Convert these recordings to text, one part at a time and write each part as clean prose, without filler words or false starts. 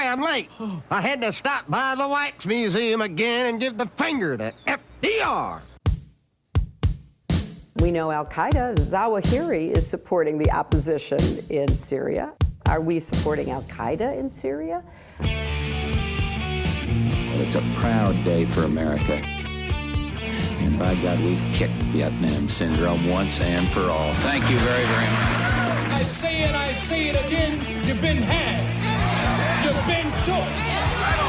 sorry I'm late. I had to stop by the Wax Museum again and give the finger to FDR. We know Al-Qaeda, Zawahiri, is supporting the opposition in Syria. Are we supporting Al-Qaeda in Syria? Well, it's a proud day for America. And by God, we've kicked Vietnam syndrome once and for all. Thank you very, very much. I say it again, you've been had. You've been took.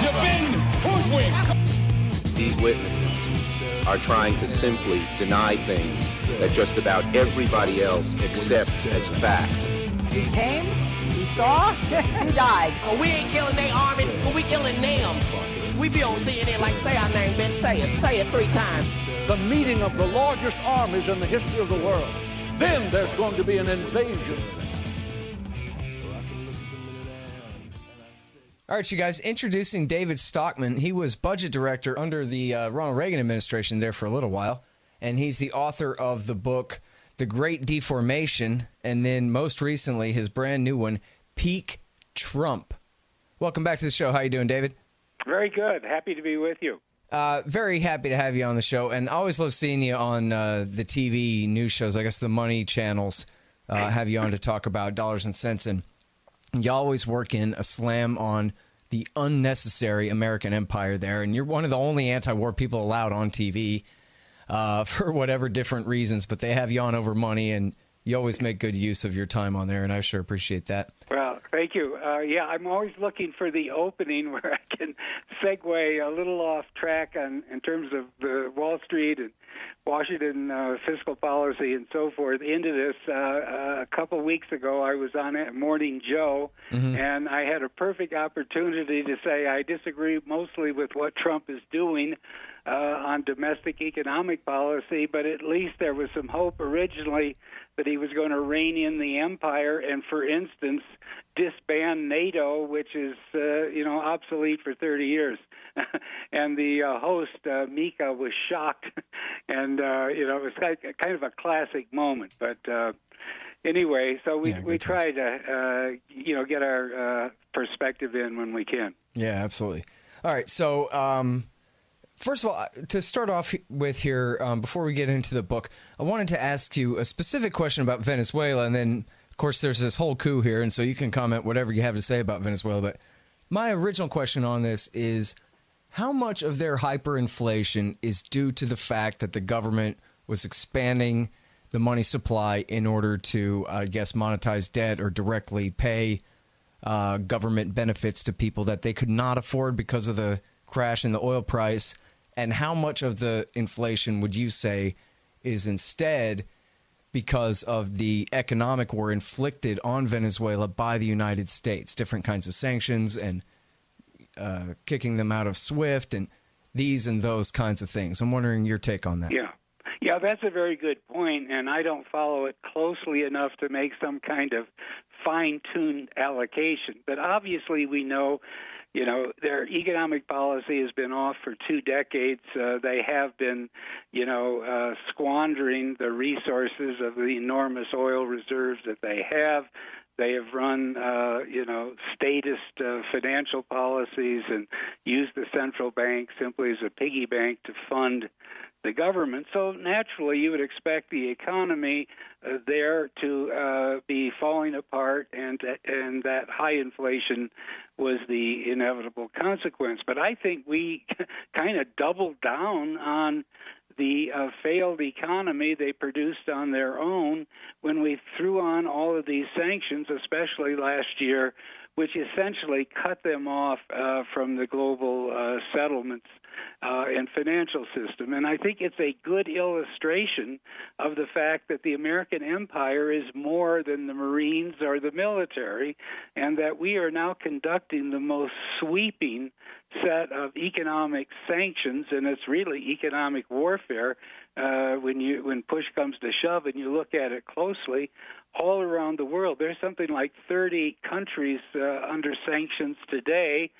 You've been hoodwinked. These witnesses are trying to simply deny things that just about everybody else accepts as fact. He came, he saw, he died. Well, we ain't killing their army, but we killing them. We be on CNN like, say our name, bitch, say it 3 times. The meeting of the largest armies in the history of the world. Then there's going to be an invasion. All right, you guys, introducing David Stockman. He was budget director under the Ronald Reagan administration there for a little while, and he's the author of the book, The Great Deformation, and then most recently, his brand new one, Peak Trump. Welcome back to the show. How you doing, David? Very good. Happy to be with you. Very happy to have you on the show, and I always love seeing you on the TV news shows. I guess the money channels have you on to talk about dollars and cents, and you always work in a slam on the unnecessary American empire there, and you're one of the only anti-war people allowed on TV for whatever different reasons, but they have you on over money, and you always make good use of your time on there, and I sure appreciate that. Well, thank you. Yeah, I'm always looking for the opening where I can segue a little off track in terms of the Wall Street and Washington fiscal policy and so forth into this. A couple weeks ago, I was on Morning Joe, and I had a perfect opportunity to say I disagree mostly with what Trump is doing on domestic economic policy, but at least there was some hope originally that he was going to rein in the empire and, for instance, disband NATO, which is, obsolete for 30 years. And the host, Mika, was shocked. And, it was kind of a classic moment. But anyway, so we try to, get our perspective in when we can. Yeah, absolutely. All right, so first of all, to start off with here, before we get into the book, I wanted to ask you a specific question about Venezuela, and then, of course, there's this whole coup here, and so you can comment whatever you have to say about Venezuela. But my original question on this is, how much of their hyperinflation is due to the fact that the government was expanding the money supply in order to, I guess, monetize debt or directly pay government benefits to people that they could not afford because of the crash in the oil price? And how much of the inflation would you say is instead because of the economic war inflicted on Venezuela by the United States, different kinds of sanctions and kicking them out of SWIFT and these and those kinds of things? I'm wondering your take on that. Yeah, that's a very good point, and I don't follow it closely enough to make some kind of fine-tuned allocation. But obviously we know their economic policy has been off for 2 decades. They have been, squandering the resources of the enormous oil reserves that they have. They have run, statist financial policies and used the central bank simply as a piggy bank to fund the government. So naturally, you would expect the economy there to be falling apart, and that high inflation was the inevitable consequence. But I think we kind of doubled down on the failed economy they produced on their own when we threw on all of these sanctions, especially last year, which essentially cut them off from the global settlements and financial system. And I think it's a good illustration of the fact that the American empire is more than the Marines or the military, and that we are now conducting the most sweeping set of economic sanctions, and it's really economic warfare when push comes to shove and you look at it closely all around the world. There's something like 30 countries under sanctions today,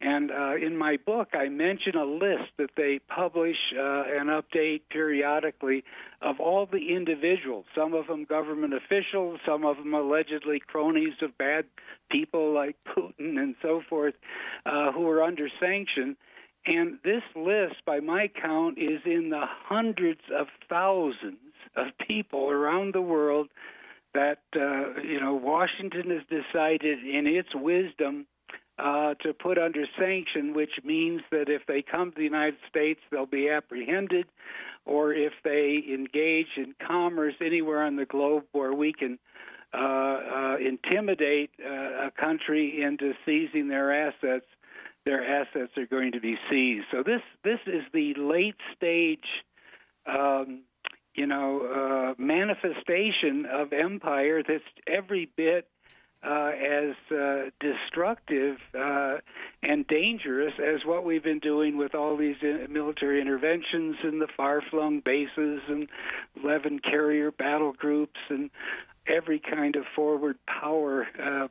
And in my book, I mention a list that they publish and update periodically of all the individuals, some of them government officials, some of them allegedly cronies of bad people like Putin and so forth, who are under sanction. And this list, by my count, is in the hundreds of thousands of people around the world that, Washington has decided in its wisdom to put under sanction, which means that if they come to the United States, they'll be apprehended, or if they engage in commerce anywhere on the globe where we can intimidate a country into seizing their assets are going to be seized. So this is the late stage, manifestation of empire that's every bit as destructive and dangerous as what we've been doing with all these military interventions in the far-flung bases and 11 carrier battle groups and every kind of forward power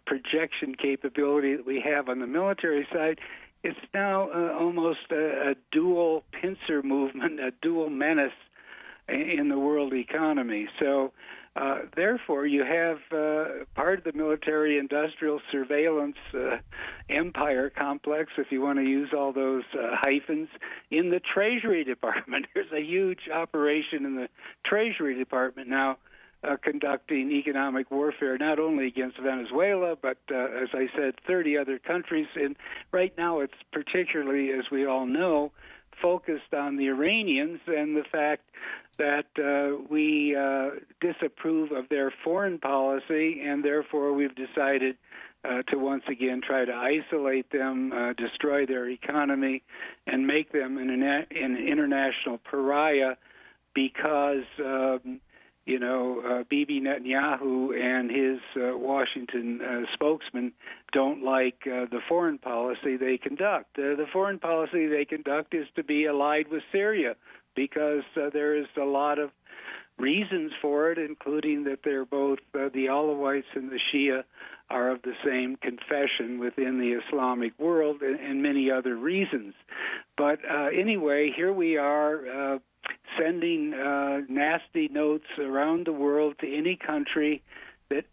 projection capability that we have on the military side. It's now almost a dual pincer movement, a dual menace in the world economy. So therefore, you have part of the military-industrial surveillance empire complex, if you want to use all those hyphens, in the Treasury Department. There's a huge operation in the Treasury Department now conducting economic warfare, not only against Venezuela, but, as I said, 30 other countries. And right now it's particularly, as we all know, focused on the Iranians and the fact that we disapprove of their foreign policy, and therefore we've decided to once again try to isolate them, destroy their economy, and make them an international pariah because, Bibi Netanyahu and his Washington spokesman don't like the foreign policy they conduct. The foreign policy they conduct is to be allied with Syria, because there is a lot of reasons for it, including that they're both the Alawites and the Shia are of the same confession within the Islamic world, and many other reasons. But anyway, here we are sending nasty notes around the world to any country that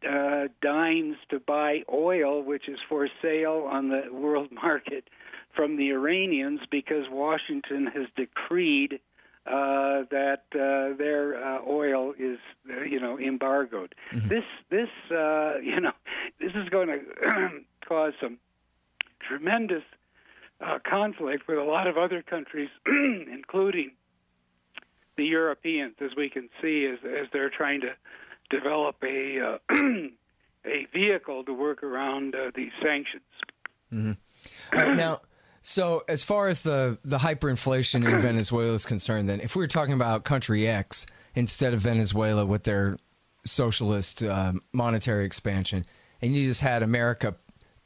deigns to buy oil, which is for sale on the world market, from the Iranians, because Washington has decreed that their oil is, embargoed. Mm-hmm. This is going to cause some tremendous conflict with a lot of other countries, including the Europeans, as we can see, as they're trying to develop a vehicle to work around these sanctions. Mm-hmm. All right, now, so as far as the hyperinflation in Venezuela is concerned, then, if we were talking about country X instead of Venezuela with their socialist monetary expansion, and you just had America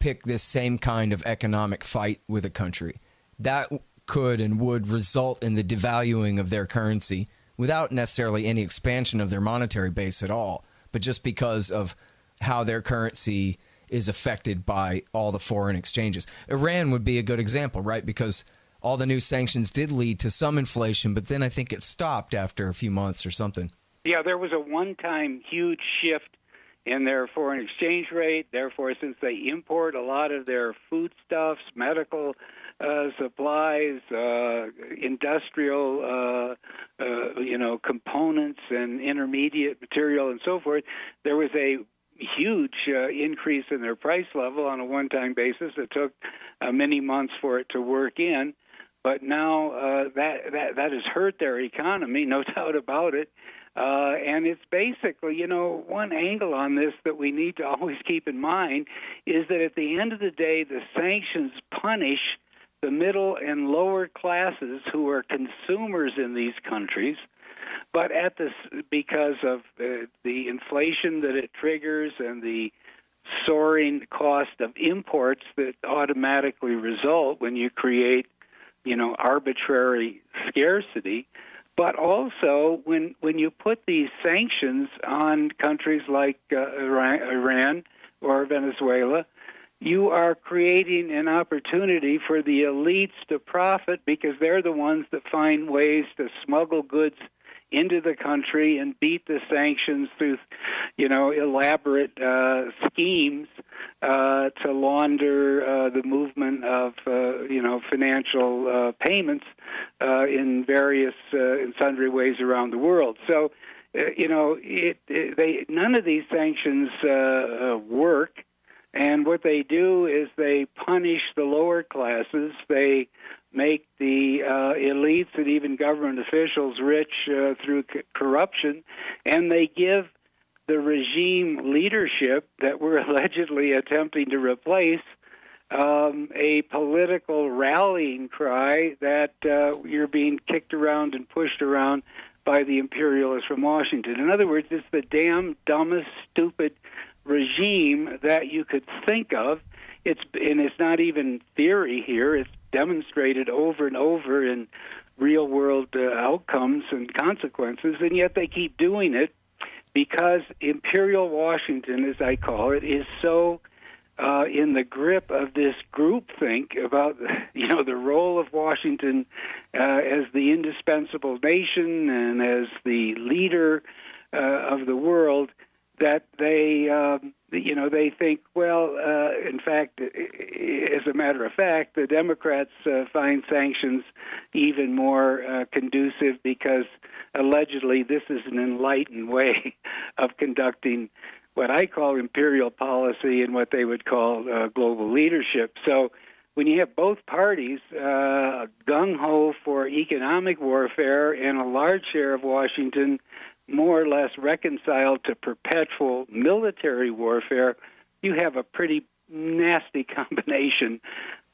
pick this same kind of economic fight with a country, that could and would result in the devaluing of their currency without necessarily any expansion of their monetary base at all, but just because of how their currency is affected by all the foreign exchanges. Iran would be a good example, right? Because all the new sanctions did lead to some inflation, but then I think it stopped after a few months or something. Yeah, there was a one-time huge shift in their foreign exchange rate. Therefore, since they import a lot of their foodstuffs, medical supplies, industrial, components and intermediate material and so forth, there was a huge increase in their price level on a one-time basis. It took many months for it to work in, but now that has hurt their economy, no doubt about it. And it's basically, one angle on this that we need to always keep in mind is that at the end of the day, the sanctions punish the middle and lower classes who are consumers in these countries, but because of the inflation that it triggers and the soaring cost of imports that automatically result when you create, arbitrary scarcity. But also, when you put these sanctions on countries like Iran or Venezuela, you are creating an opportunity for the elites to profit because they're the ones that find ways to smuggle goods into the country and beat the sanctions through, elaborate schemes to launder the movement of, financial payments in various, in sundry ways around the world. So, none of these sanctions work. And what they do is they punish the lower classes. They make the elites and even government officials rich through corruption, and they give the regime leadership that we're allegedly attempting to replace a political rallying cry that you're being kicked around and pushed around by the imperialists from Washington. In other words, it's the damn dumbest, stupid regime that you could think of. It's not even theory here. It's demonstrated over and over in real-world outcomes and consequences, and yet they keep doing it because Imperial Washington, as I call it, is so in the grip of this groupthink about, the role of Washington as the indispensable nation and as the leader of the world, that they think, in fact, as a matter of fact, the Democrats find sanctions even more conducive because allegedly this is an enlightened way of conducting what I call imperial policy and what they would call global leadership. So when you have both parties gung-ho for economic warfare and a large share of Washington more or less reconciled to perpetual military warfare, you have a pretty nasty combination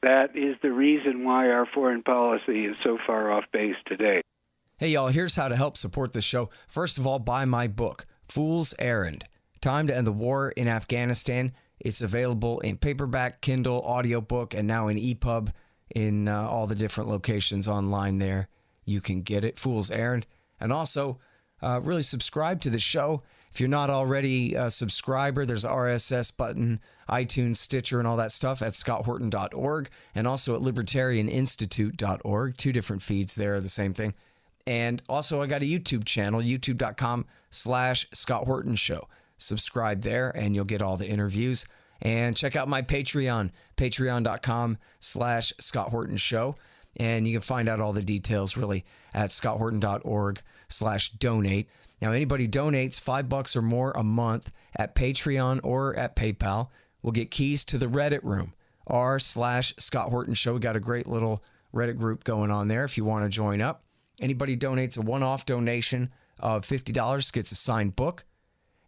that is the reason why our foreign policy is so far off base today. Hey, y'all, here's how to help support the show. First of all, buy my book, Fool's Errand, Time to End the War in Afghanistan. It's available in paperback, Kindle, audiobook, and now in EPUB in all the different locations online there. You can get it, Fool's Errand. And also, really subscribe to the show. If you're not already a subscriber, there's an RSS button, iTunes, Stitcher, and all that stuff at scotthorton.org and also at libertarianinstitute.org. Two different feeds there, the same thing. And also, I got a YouTube channel, youtube.com/Scott Horton Show. Subscribe there, and you'll get all the interviews. And check out my Patreon, patreon.com/Scott Horton Show. And you can find out all the details, really, at scotthorton.org/donate. Now, anybody donates $5 or more a month at Patreon or at PayPal will get keys to the Reddit room, r/Scott Horton Show. We got a great little Reddit group going on there if you want to join up. Anybody donates a one-off donation of $50 gets a signed book.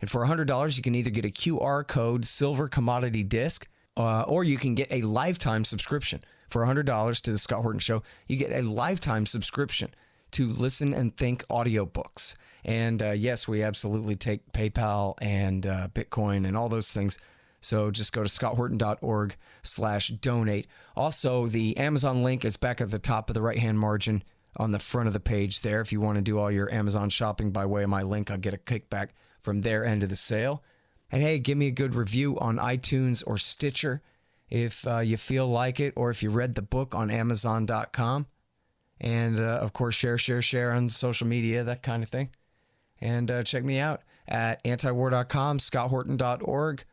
And for $100, you can either get a QR code silver commodity disc or you can get a lifetime subscription. For $100 to the Scott Horton Show, you get a lifetime subscription to Listen and Think audiobooks. And yes, we absolutely take PayPal and Bitcoin and all those things. So just go to scotthorton.org/donate. Also, the Amazon link is back at the top of the right-hand margin on the front of the page there. If you want to do all your Amazon shopping by way of my link, I'll get a kickback from their end of the sale. And hey, give me a good review on iTunes or Stitcher if you feel like it, or if you read the book on Amazon.com. And, of course, share on social media, that kind of thing. And check me out at antiwar.com, scotthorton.org,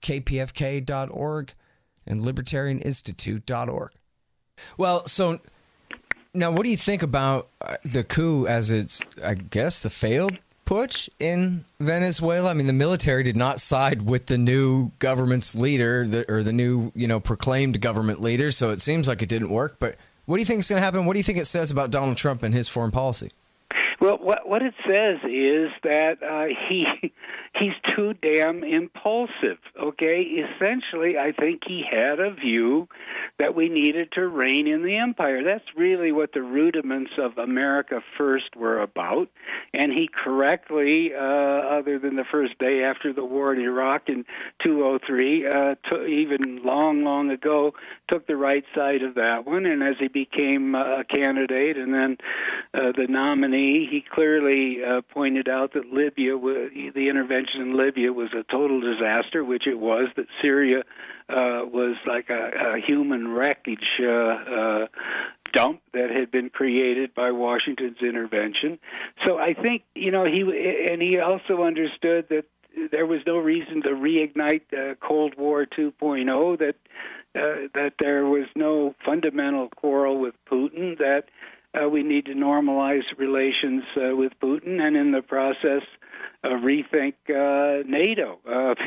kpfk.org, and libertarianinstitute.org. Well, so now what do you think about the coup as it's, I guess, the failed putsch in Venezuela? I mean, the military did not side with the new government's leader or the new, proclaimed government leader, so it seems like it didn't work. But what do you think is going to happen? What do you think it says about Donald Trump and his foreign policy? Well, what it says is that he's too damn impulsive, okay? Essentially, I think he had a view that we needed to rein in the empire. That's really what the rudiments of America First were about. And he correctly, other than the first day after the war in Iraq in 2003, even long ago, took the right side of that one. And as he became a candidate and then the nominee, he clearly pointed out that the intervention in Libya was a total disaster, which it was, that Syria was like a human wreckage dump that had been created by Washington's intervention. So I think, he also understood that there was no reason to reignite Cold War 2.0, that there was no fundamental quarrel with Putin, that we need to normalize relations with Putin, and in the process rethink NATO,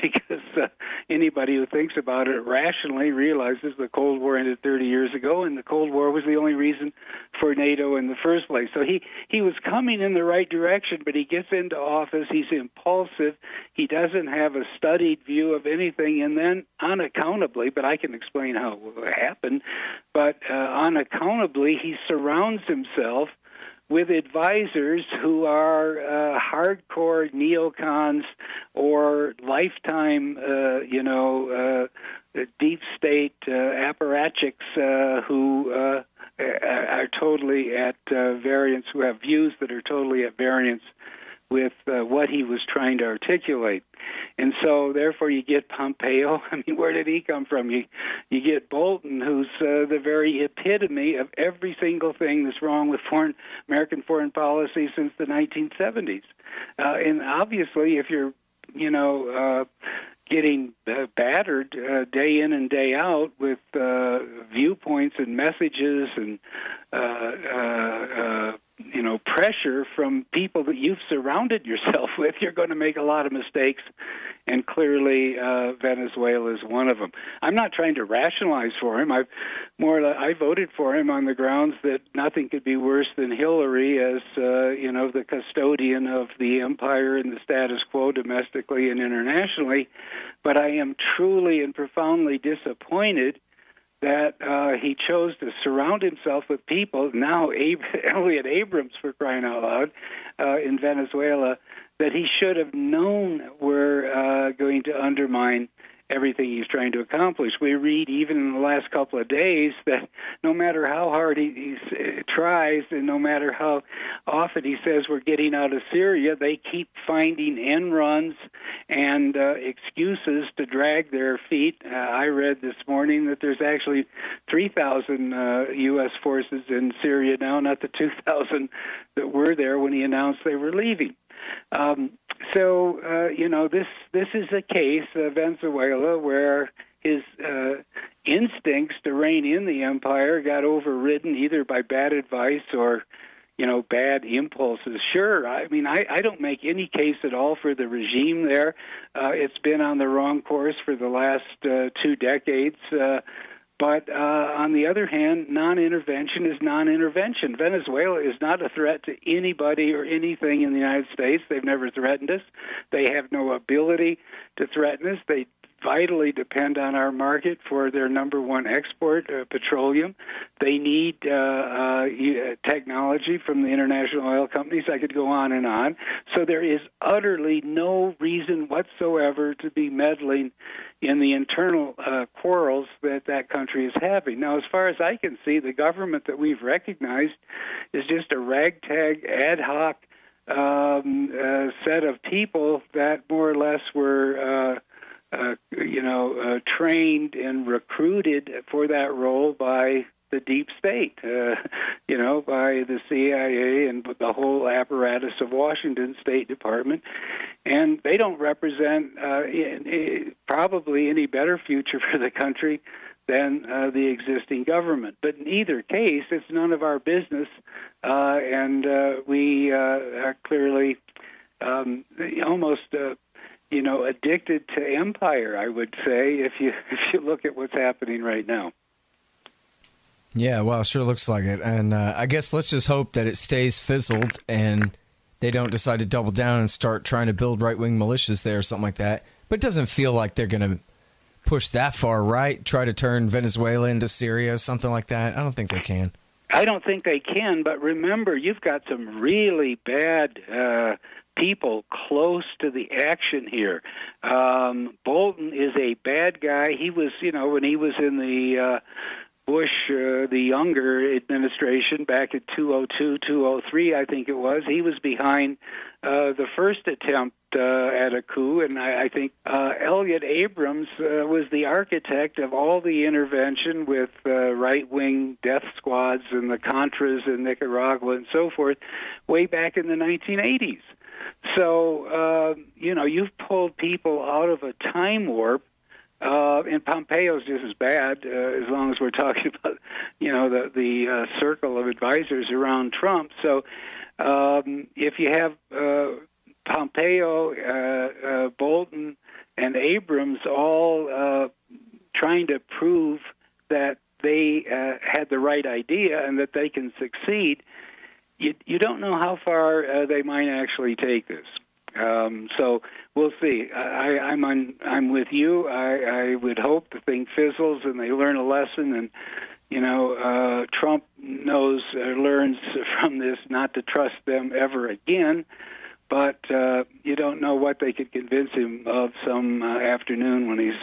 because anybody who thinks about it rationally realizes the Cold War ended 30 years ago, and the Cold War was the only reason for NATO in the first place. So he was coming in the right direction, but he gets into office, he's impulsive, he doesn't have a studied view of anything, and then unaccountably, but I can explain how it happened, but unaccountably he surrounds himself with advisors who are hardcore neocons or lifetime, deep state apparatchiks who are totally at variance, who have views that are totally at variance with what he was trying to articulate. And so, therefore, you get Pompeo. I mean, where did he come from? You get Bolton, who's the very epitome of every single thing that's wrong with American foreign policy since the 1970s. And obviously, if you're, getting battered day in and day out with viewpoints and messages and pressure from people that you've surrounded yourself with, you're going to make a lot of mistakes, and clearly Venezuela is one of them. I'm not trying to rationalize for him. I voted for him on the grounds that nothing could be worse than Hillary as the custodian of the empire and the status quo domestically and internationally. But I am truly and profoundly disappointed that he chose to surround himself with people, now Elliot Abrams, for crying out loud, in Venezuela, that he should have known were going to undermine everything he's trying to accomplish. We read even in the last couple of days that no matter how hard he tries and no matter how often he says we're getting out of Syria, they keep finding end runs and excuses to drag their feet. I read this morning that there's actually 3,000 U.S. forces in Syria now, not the 2,000 that were there when he announced they were leaving. This is a case, Venezuela, where his instincts to rein in the empire got overridden either by bad advice or, bad impulses. Sure, I mean, I don't make any case at all for the regime there. It's been on the wrong course for the last 2 decades. But on the other hand, non-intervention is non-intervention. Venezuela is not a threat to anybody or anything in the United States. They've never threatened us. They have no ability to threaten us. They vitally depend on our market for their number one export, petroleum. They need technology from the international oil companies. I could go on and on. So there is utterly no reason whatsoever to be meddling in the internal quarrels that country is having. Now, as far as I can see, the government that we've recognized is just a ragtag, ad hoc set of people that more or less were trained and recruited for that role by the deep state, by the CIA and the whole apparatus of Washington State Department. And they don't represent probably any better future for the country than the existing government. But in either case, it's none of our business, and we are clearly almost addicted to empire, I would say, if you look at what's happening right now. Yeah, well, sure looks like it. And I guess let's just hope that it stays fizzled and they don't decide to double down and start trying to build right-wing militias there or something like that. But it doesn't feel like they're going to push that far, right? Try to turn Venezuela into Syria, something like that. I don't think they can. I don't think they can, but remember, you've got some really bad people close to the action here. Bolton is a bad guy. He was, when he was in the Bush, the younger administration back in 2002, 2003, I think it was, he was behind the first attempt at a coup, and I think Elliott Abrams was the architect of all the intervention with right-wing death squads and the Contras in Nicaragua and so forth way back in the 1980s. So, you've pulled people out of a time warp, and Pompeo's just as bad, as long as we're talking about, the circle of advisors around Trump. So if you have Pompeo, Bolton, and Abrams all trying to prove that they had the right idea and that they can succeed, you don't know how far they might actually take this. So we'll see. I'm with you. I would hope the thing fizzles and they learn a lesson, and Trump learns from this not to trust them ever again. But you don't know what they could convince him of some afternoon when he's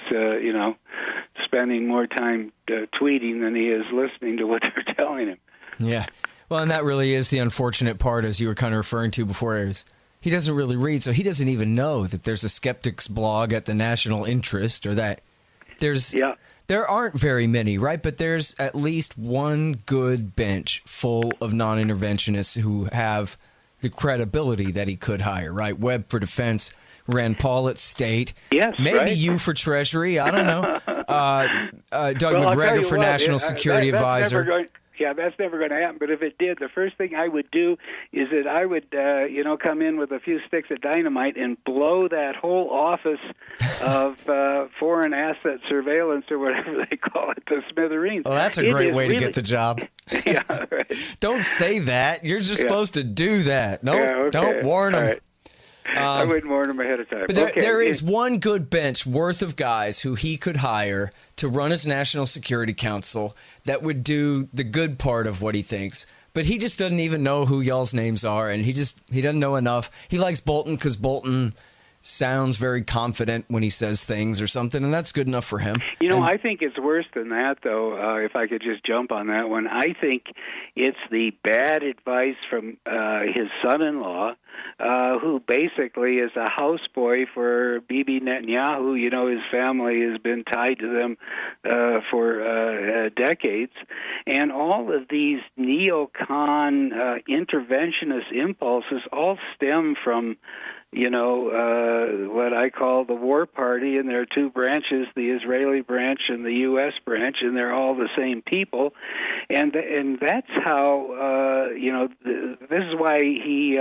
spending more time tweeting than he is listening to what they're telling him. Yeah. Well, and that really is the unfortunate part, as you were kind of referring to before, is he doesn't really read, so he doesn't even know that there's a Skeptics blog at the National Interest, or that there aren't very many, right? But there's at least one good bench full of non-interventionists who have the credibility that he could hire, right? Webb for defense, Rand Paul at state, maybe you for Treasury, I don't know. Doug McGregor for National Security Advisor. That's never going to happen. But if it did, the first thing I would do is that I would, come in with a few sticks of dynamite and blow that whole office of foreign asset surveillance, or whatever they call it, to smithereens. Well, that's a great way to get the job. Yeah, right. Don't say that. You're just supposed to do that. No, don't warn them. Right. I wouldn't warn them ahead of time. But there is one good bench worth of guys who he could hire to run his National Security Council that would do the good part of what he thinks. But he just doesn't even know who y'all's names are, and he doesn't know enough. He likes Bolton because Bolton sounds very confident when he says things or something, and that's good enough for him. I think it's worse than that, though, if I could just jump on that one. I think it's the bad advice from his son-in-law, who basically is a houseboy for Bibi Netanyahu. His family has been tied to them for decades. And all of these neocon interventionist impulses all stem from what I call the War Party, and there are two branches, the Israeli branch and the U.S. branch, and they're all the same people. And that's how, this is why he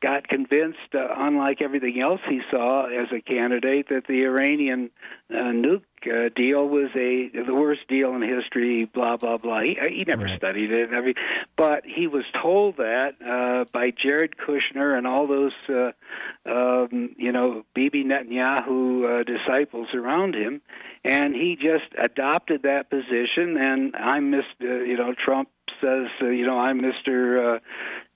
got convinced, unlike everything else he saw as a candidate, that the Iranian nuke deal was the worst deal in history, blah, blah, blah. He never studied it. But he was told that by Jared Kushner and all those, Bibi Netanyahu disciples around him, and he just adopted that position. And I'm Trump says, I'm Mr.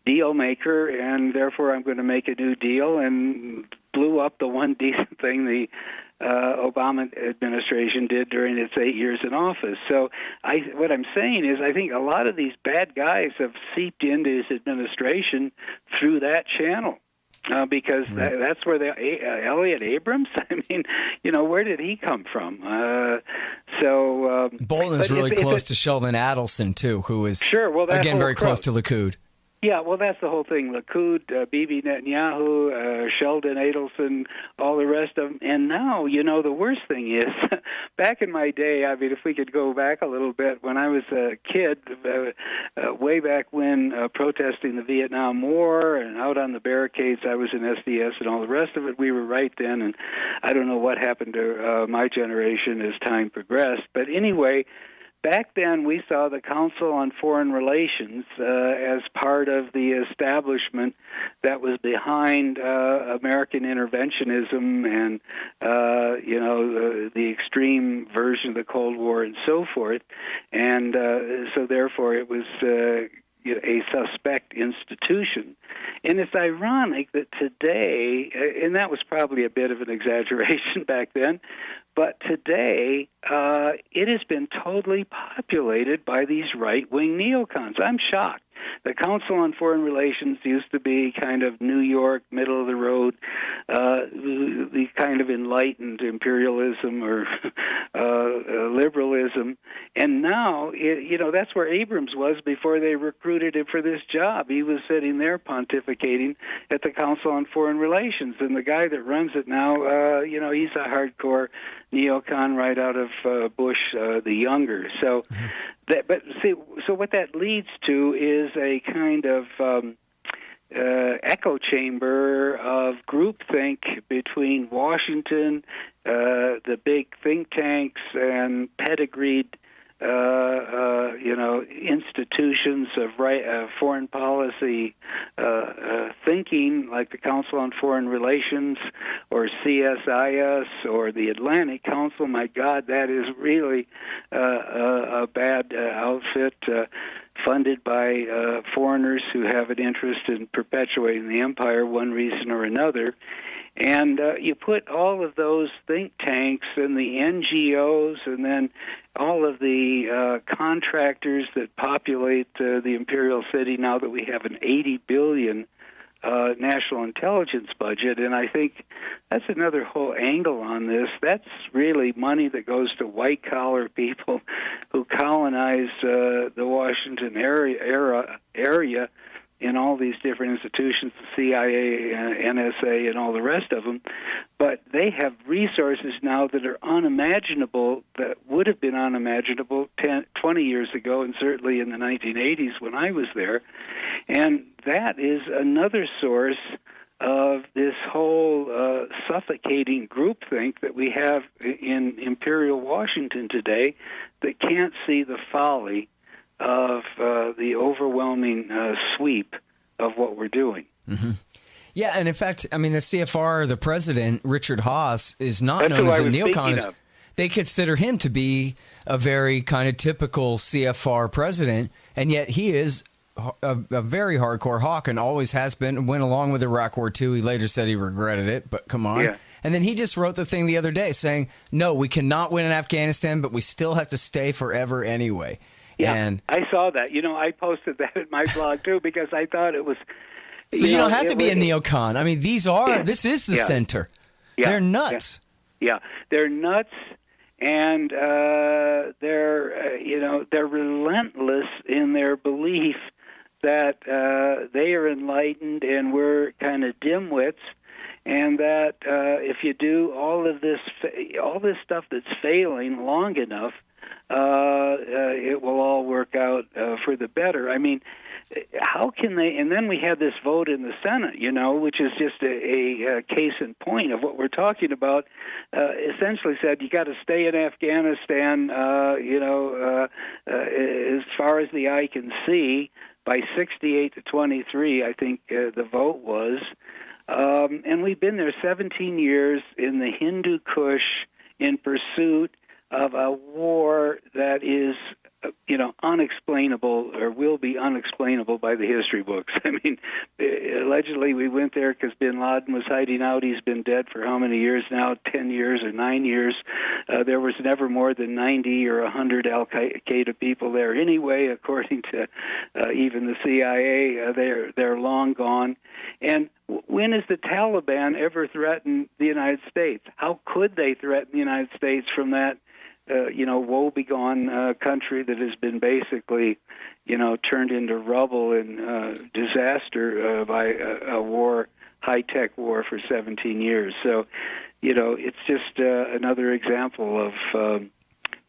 Deal maker, and therefore I'm going to make a new deal, and blew up the one decent thing the Obama administration did during its 8 years in office. So what I'm saying is I think a lot of these bad guys have seeped into his administration through that channel. Because that's where Elliott Abrams, where did he come from? Bolton is really close to Sheldon Adelson, too, who is, again, very close to Likud. Yeah, well, that's the whole thing. Likud, Bibi Netanyahu, Sheldon Adelson, all the rest of them. And now, the worst thing is, back in my day, if we could go back a little bit, when I was a kid, way back when, protesting the Vietnam War and out on the barricades, I was in SDS and all the rest of it, we were right then. And I don't know what happened to my generation as time progressed. But anyway, back then, we saw the Council on Foreign Relations as part of the establishment that was behind American interventionism and, the extreme version of the Cold War and so forth. And so, therefore, it was a suspect institution. And it's ironic that today, and that was probably a bit of an exaggeration back then, but today it has been totally populated by these right-wing neocons. I'm shocked. The Council on Foreign Relations used to be kind of New York, middle of the road, the kind of enlightened imperialism or liberalism, and now that's where Abrams was before they recruited him for this job. He was sitting there pontificating at the Council on Foreign Relations, and the guy that runs it now, he's a hardcore neocon right out of Bush the younger. So. So what that leads to is a kind of echo chamber of groupthink between Washington, the big think tanks, and pedigreed, institutions of foreign policy thinking, like the Council on Foreign Relations or CSIS or the Atlantic Council. My God, that is really a bad outfit funded by foreigners who have an interest in perpetuating the empire, one reason or another. And you put all of those think tanks and the NGOs and then all of the contractors that populate the Imperial City now that we have an $80 billion national intelligence budget. And I think that's another whole angle on this. That's really money that goes to white-collar people who colonize the Washington area in all these different institutions, the CIA, NSA, and all the rest of them. But they have resources now that are unimaginable, that would have been unimaginable 20 years ago, and certainly in the 1980s when I was there. And that is another source of this whole suffocating groupthink that we have in Imperial Washington today that can't see the folly of the overwhelming sweep of what we're doing. Mm-hmm. Yeah, and in fact, I mean, the CFR, the president, Richard Haass, is not known as a neocon. They consider him to be a very kind of typical CFR president, and yet he is a very hardcore hawk and always has been. Went along with Iraq War II. He later said he regretted it, but come on. Yeah. And then he just wrote the thing the other day saying, no, we cannot win in Afghanistan, but we still have to stay forever anyway. Yeah, and I saw that. I posted that in my blog, too, because I thought it was... So you don't have to be a neocon. I mean, this is the center. Yeah. They're nuts. Yeah, they're nuts, and they're relentless in their belief that they are enlightened and we're kind of dimwits, and that if you do all this stuff that's failing long enough, it will all work out for the better. I mean, how can they? And then we had this vote in the Senate, which is just a case in point of what we're talking about. Essentially said you got to stay in Afghanistan, as far as the eye can see, by 68 to 23, I think the vote was. And we've been there 17 years in the Hindu Kush in pursuit of a war that is, unexplainable or will be unexplainable by the history books. I mean, allegedly we went there because bin Laden was hiding out. He's been dead for how many years now? 10 years or 9 years. There was never more than 90 or 100 al-Qaeda people there anyway, according to even the CIA. They're long gone. And when has the Taliban ever threatened the United States? How could they threaten the United States from that woe-begone country that has been basically, turned into rubble and disaster by a war, high-tech war for 17 years. So, it's just another example of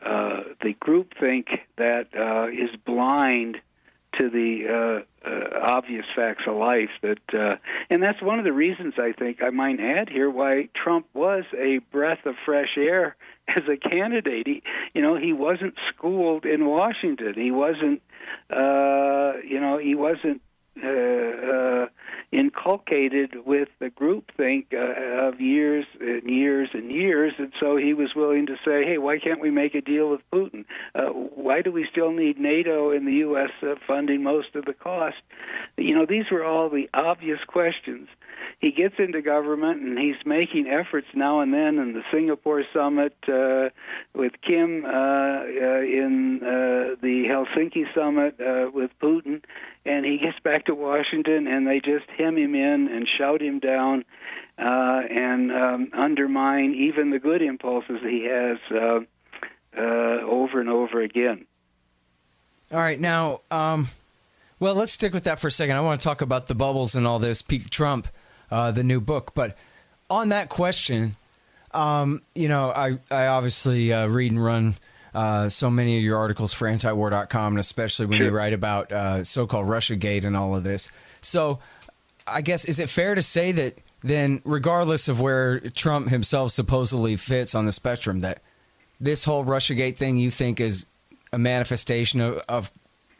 the groupthink that is blind to the obvious facts of life. And that's one of the reasons, I think, I might add here, why Trump was a breath of fresh air as a candidate. He wasn't schooled in Washington. He wasn't, inculcated with the groupthink of years and years and years, and so he was willing to say, hey, why can't we make a deal with Putin? Why do we still need NATO and the U.S. Funding most of the cost? These were all the obvious questions. He gets into government, and he's making efforts now and then in the Singapore summit with Kim, in the Helsinki summit with Putin, and he gets back to Washington, and they just hem him in and shout him down and undermine even the good impulses he has over and over again. All right, now, well, let's stick with that for a second. I want to talk about the bubbles and all this, Peak Trump, the new book. But on that question, I obviously read and run so many of your articles for antiwar.com, and especially when you write about so-called Russiagate and all of this. So I guess, is it fair to say that then, regardless of where Trump himself supposedly fits on the spectrum, that this whole Russiagate thing you think is a manifestation of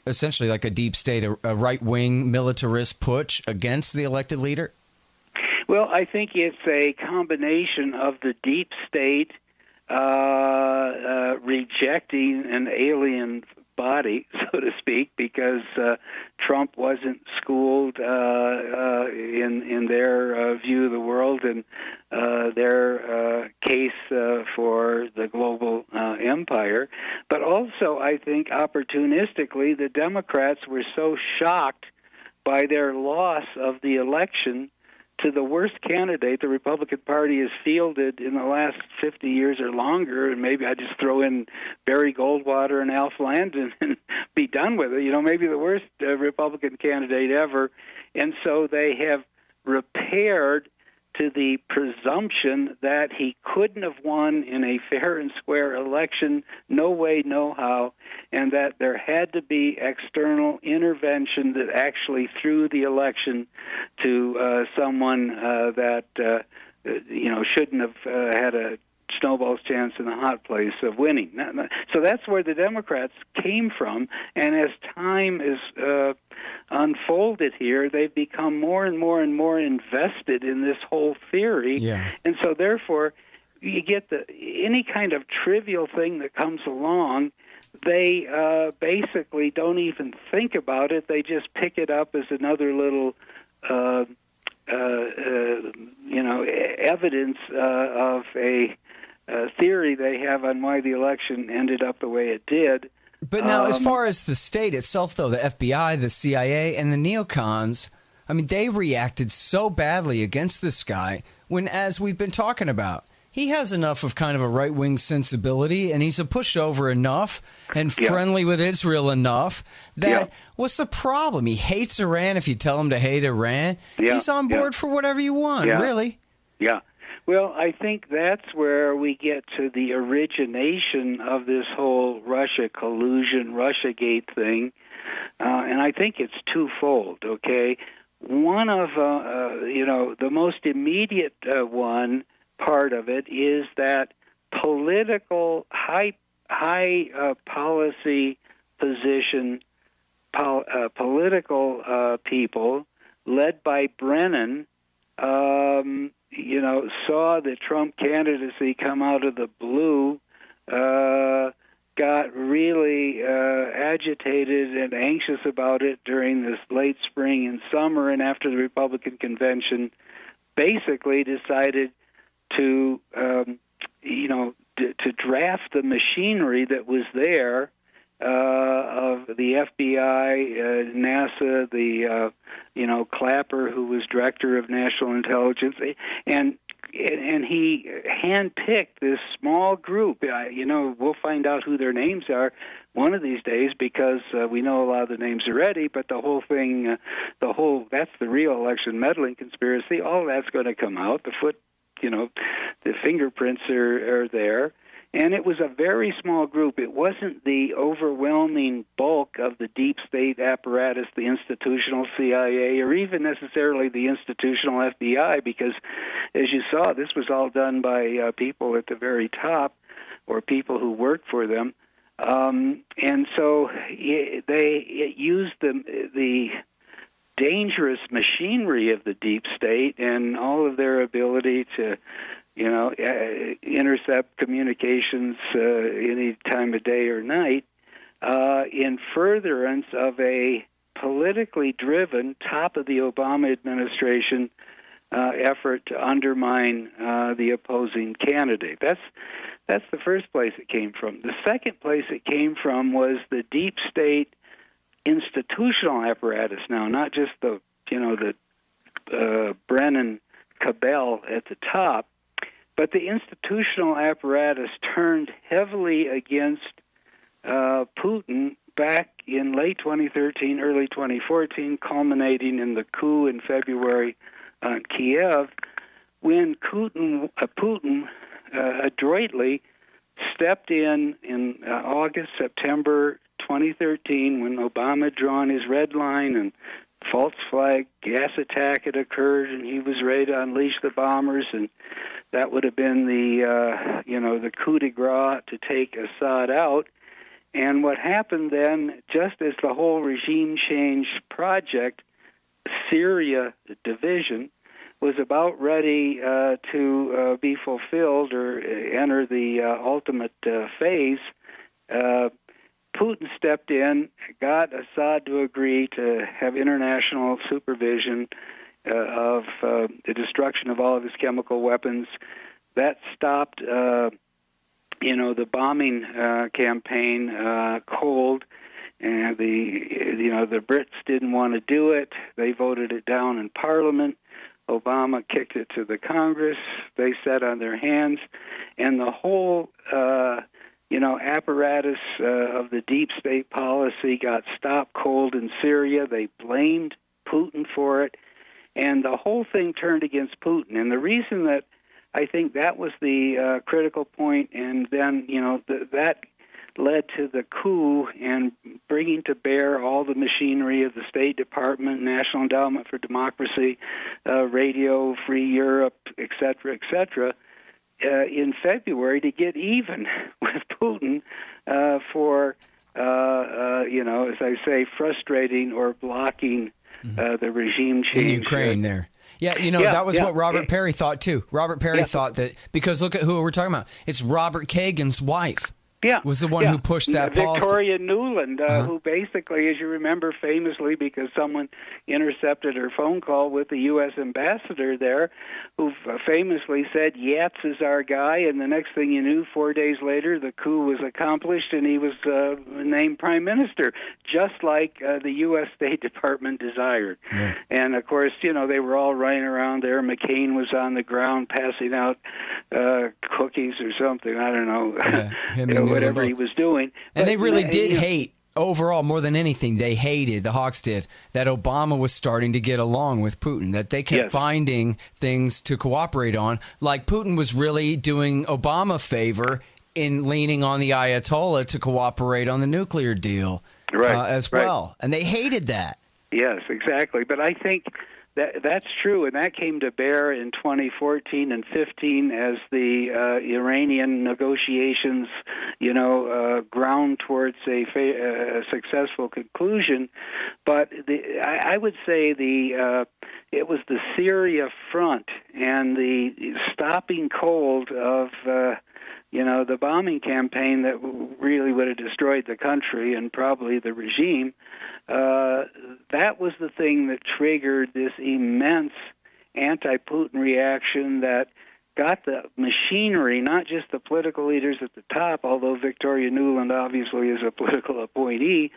essentially like a deep state, a right-wing militarist putsch against the elected leader? Well, I think it's a combination of the deep state rejecting an alien body, so to speak, because Trump wasn't schooled in their view of the world and their case for the global empire. But also, I think, opportunistically, the Democrats were so shocked by their loss of the election to the worst candidate the Republican Party has fielded in the last 50 years or longer, and maybe I just throw in Barry Goldwater and Alf Landon and be done with it. Maybe the worst Republican candidate ever. And so they have repaired to the presumption that he couldn't have won in a fair and square election, no way, no how, and that there had to be external intervention that actually threw the election to someone that shouldn't have had a snowball's chance in a hot place of winning. So that's where the Democrats came from, and as time is unfolded here, they've become more and more and more invested in this whole theory. Yeah. And so therefore, you get any kind of trivial thing that comes along, they basically don't even think about it. They just pick it up as another little evidence of a theory they have on why the election ended up the way it did. But now, as far as the state itself, though, the FBI, the CIA, and the neocons, I mean, they reacted so badly against this guy when, as we've been talking about, he has enough of kind of a right-wing sensibility, and he's a pushover enough and friendly with Israel enough that what's the problem? He hates Iran if you tell him to hate Iran. He's on board for whatever you want, really. Yeah. Well, I think that's where we get to the origination of this whole Russia collusion, Russiagate thing, and I think it's twofold, okay? One of, the most immediate one part of it is that political, high policy position, political people led by Brennan, saw the Trump candidacy come out of the blue, got really agitated and anxious about it during this late spring and summer, and after the Republican convention, basically decided to draft the machinery that was there of the FBI, NASA, the Clapper, who was director of national intelligence, and he handpicked this small group. We'll find out who their names are one of these days because we know a lot of the names already. But the whole thing, that's the real election meddling conspiracy. All that's going to come out. The fingerprints are there. And it was a very small group. It wasn't the overwhelming bulk of the deep state apparatus, the institutional CIA, or even necessarily the institutional FBI, because, as you saw, this was all done by people at the very top or people who worked for them. And so they used the dangerous machinery of the deep state and all of their ability to, intercept communications any time of day or night in furtherance of a politically driven, top of the Obama administration effort to undermine the opposing candidate. That's the first place it came from. The second place it came from was the deep state institutional apparatus. Now, not just the Brennan cabal at the top, but the institutional apparatus turned heavily against Putin back in late 2013, early 2014, culminating in the coup in February on Kiev, when Putin adroitly stepped in August, September 2013, when Obama had drawn his red line and false flag gas attack had occurred, and he was ready to unleash the bombers, and that would have been the coup de grace to take Assad out. And what happened then, just as the whole regime change project, Syria division, was about ready to be fulfilled or enter the ultimate phase, Putin stepped in, got Assad to agree to have international supervision of the destruction of all of his chemical weapons. That stopped the bombing campaign cold, and the Brits didn't want to do it. They voted it down in Parliament. Obama kicked it to the Congress. They sat on their hands, and the whole apparatus of the deep state policy got stopped cold in Syria. They blamed Putin for it, and the whole thing turned against Putin. And the reason that I think that was the critical point, and then that led to the coup and bringing to bear all the machinery of the State Department, National Endowment for Democracy, Radio Free Europe, et cetera, in February to get even with Putin for, as I say, frustrating or blocking the regime change. In Ukraine there. Yeah, that was what Robert Perry thought, too. Robert Perry thought that, because look at who we're talking about. It's Robert Kagan's wife. Was the one who pushed that policy. Victoria Nuland, who basically, as you remember famously, because someone intercepted her phone call with the U.S. ambassador there, who famously said, Yats is our guy, and the next thing you knew, 4 days later, the coup was accomplished and he was named prime minister, just like the U.S. State Department desired. Yeah. And, of course, they were all running around there. McCain was on the ground passing out cookies or something. I don't know. Whatever he was doing. And they really did hate, overall, more than anything, they hated, the Hawks did, that Obama was starting to get along with Putin, that they kept finding things to cooperate on, like Putin was really doing Obama a favor in leaning on the Ayatollah to cooperate on the nuclear deal as well. And they hated that. Yes, exactly. But I think that's true, and that came to bear in 2014 and 15 as the Iranian negotiations, ground towards a successful conclusion. But I would say it was the Syria front and the stopping cold of the bombing campaign that really would have destroyed the country and probably the regime. That was the thing that triggered this immense anti-Putin reaction that got the machinery, not just the political leaders at the top, although Victoria Nuland obviously is a political appointee,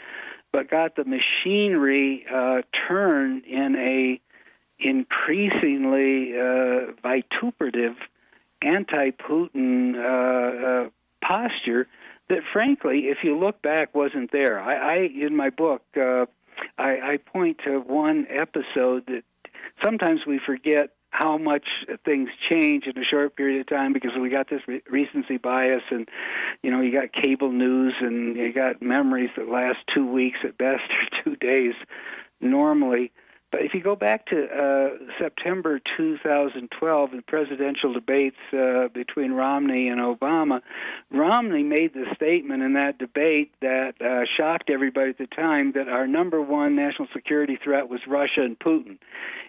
but got the machinery turned in a increasingly vituperative anti-Putin posture that, frankly, if you look back, wasn't there. I in my book, I point to one episode that sometimes we forget how much things change in a short period of time because we got this recency bias, and you got cable news, and you got memories that last 2 weeks at best or 2 days normally. But if you go back to September 2012, the presidential debates between Romney and Obama, Romney made the statement in that debate that shocked everybody at the time, that our number one national security threat was Russia and Putin.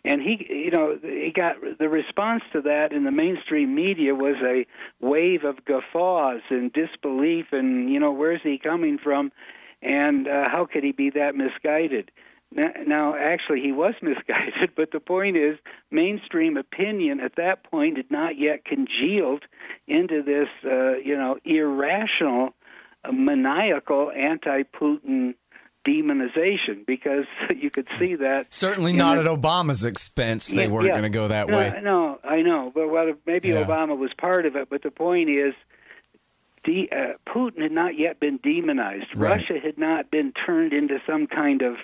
And he got the response to that in the mainstream media was a wave of guffaws and disbelief, and where's he coming from, and how could he be that misguided? Now, actually, he was misguided, but the point is, mainstream opinion at that point had not yet congealed into this, irrational, maniacal, anti-Putin demonization, because you could see that. Certainly not at Obama's expense. They weren't going to go that way. No, I know. But maybe Obama was part of it. But the point is, Putin had not yet been demonized. Right. Russia had not been turned into some kind of,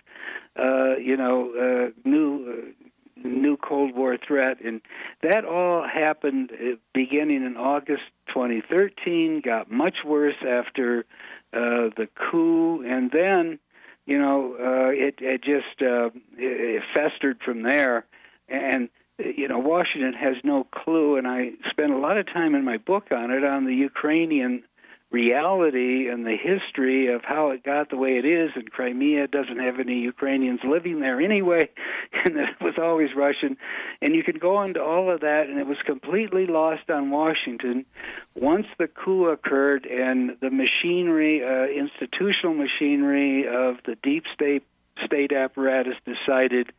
new Cold War threat. And that all happened beginning in August 2013, got much worse after the coup, and then, it just it festered from there. And, Washington has no clue, and I spent a lot of time in my book on it, on the Ukrainian reality and the history of how it got the way it is, and Crimea doesn't have any Ukrainians living there anyway, and that it was always Russian. And you can go into all of that, and it was completely lost on Washington once the coup occurred and the machinery, institutional machinery of the deep state apparatus decided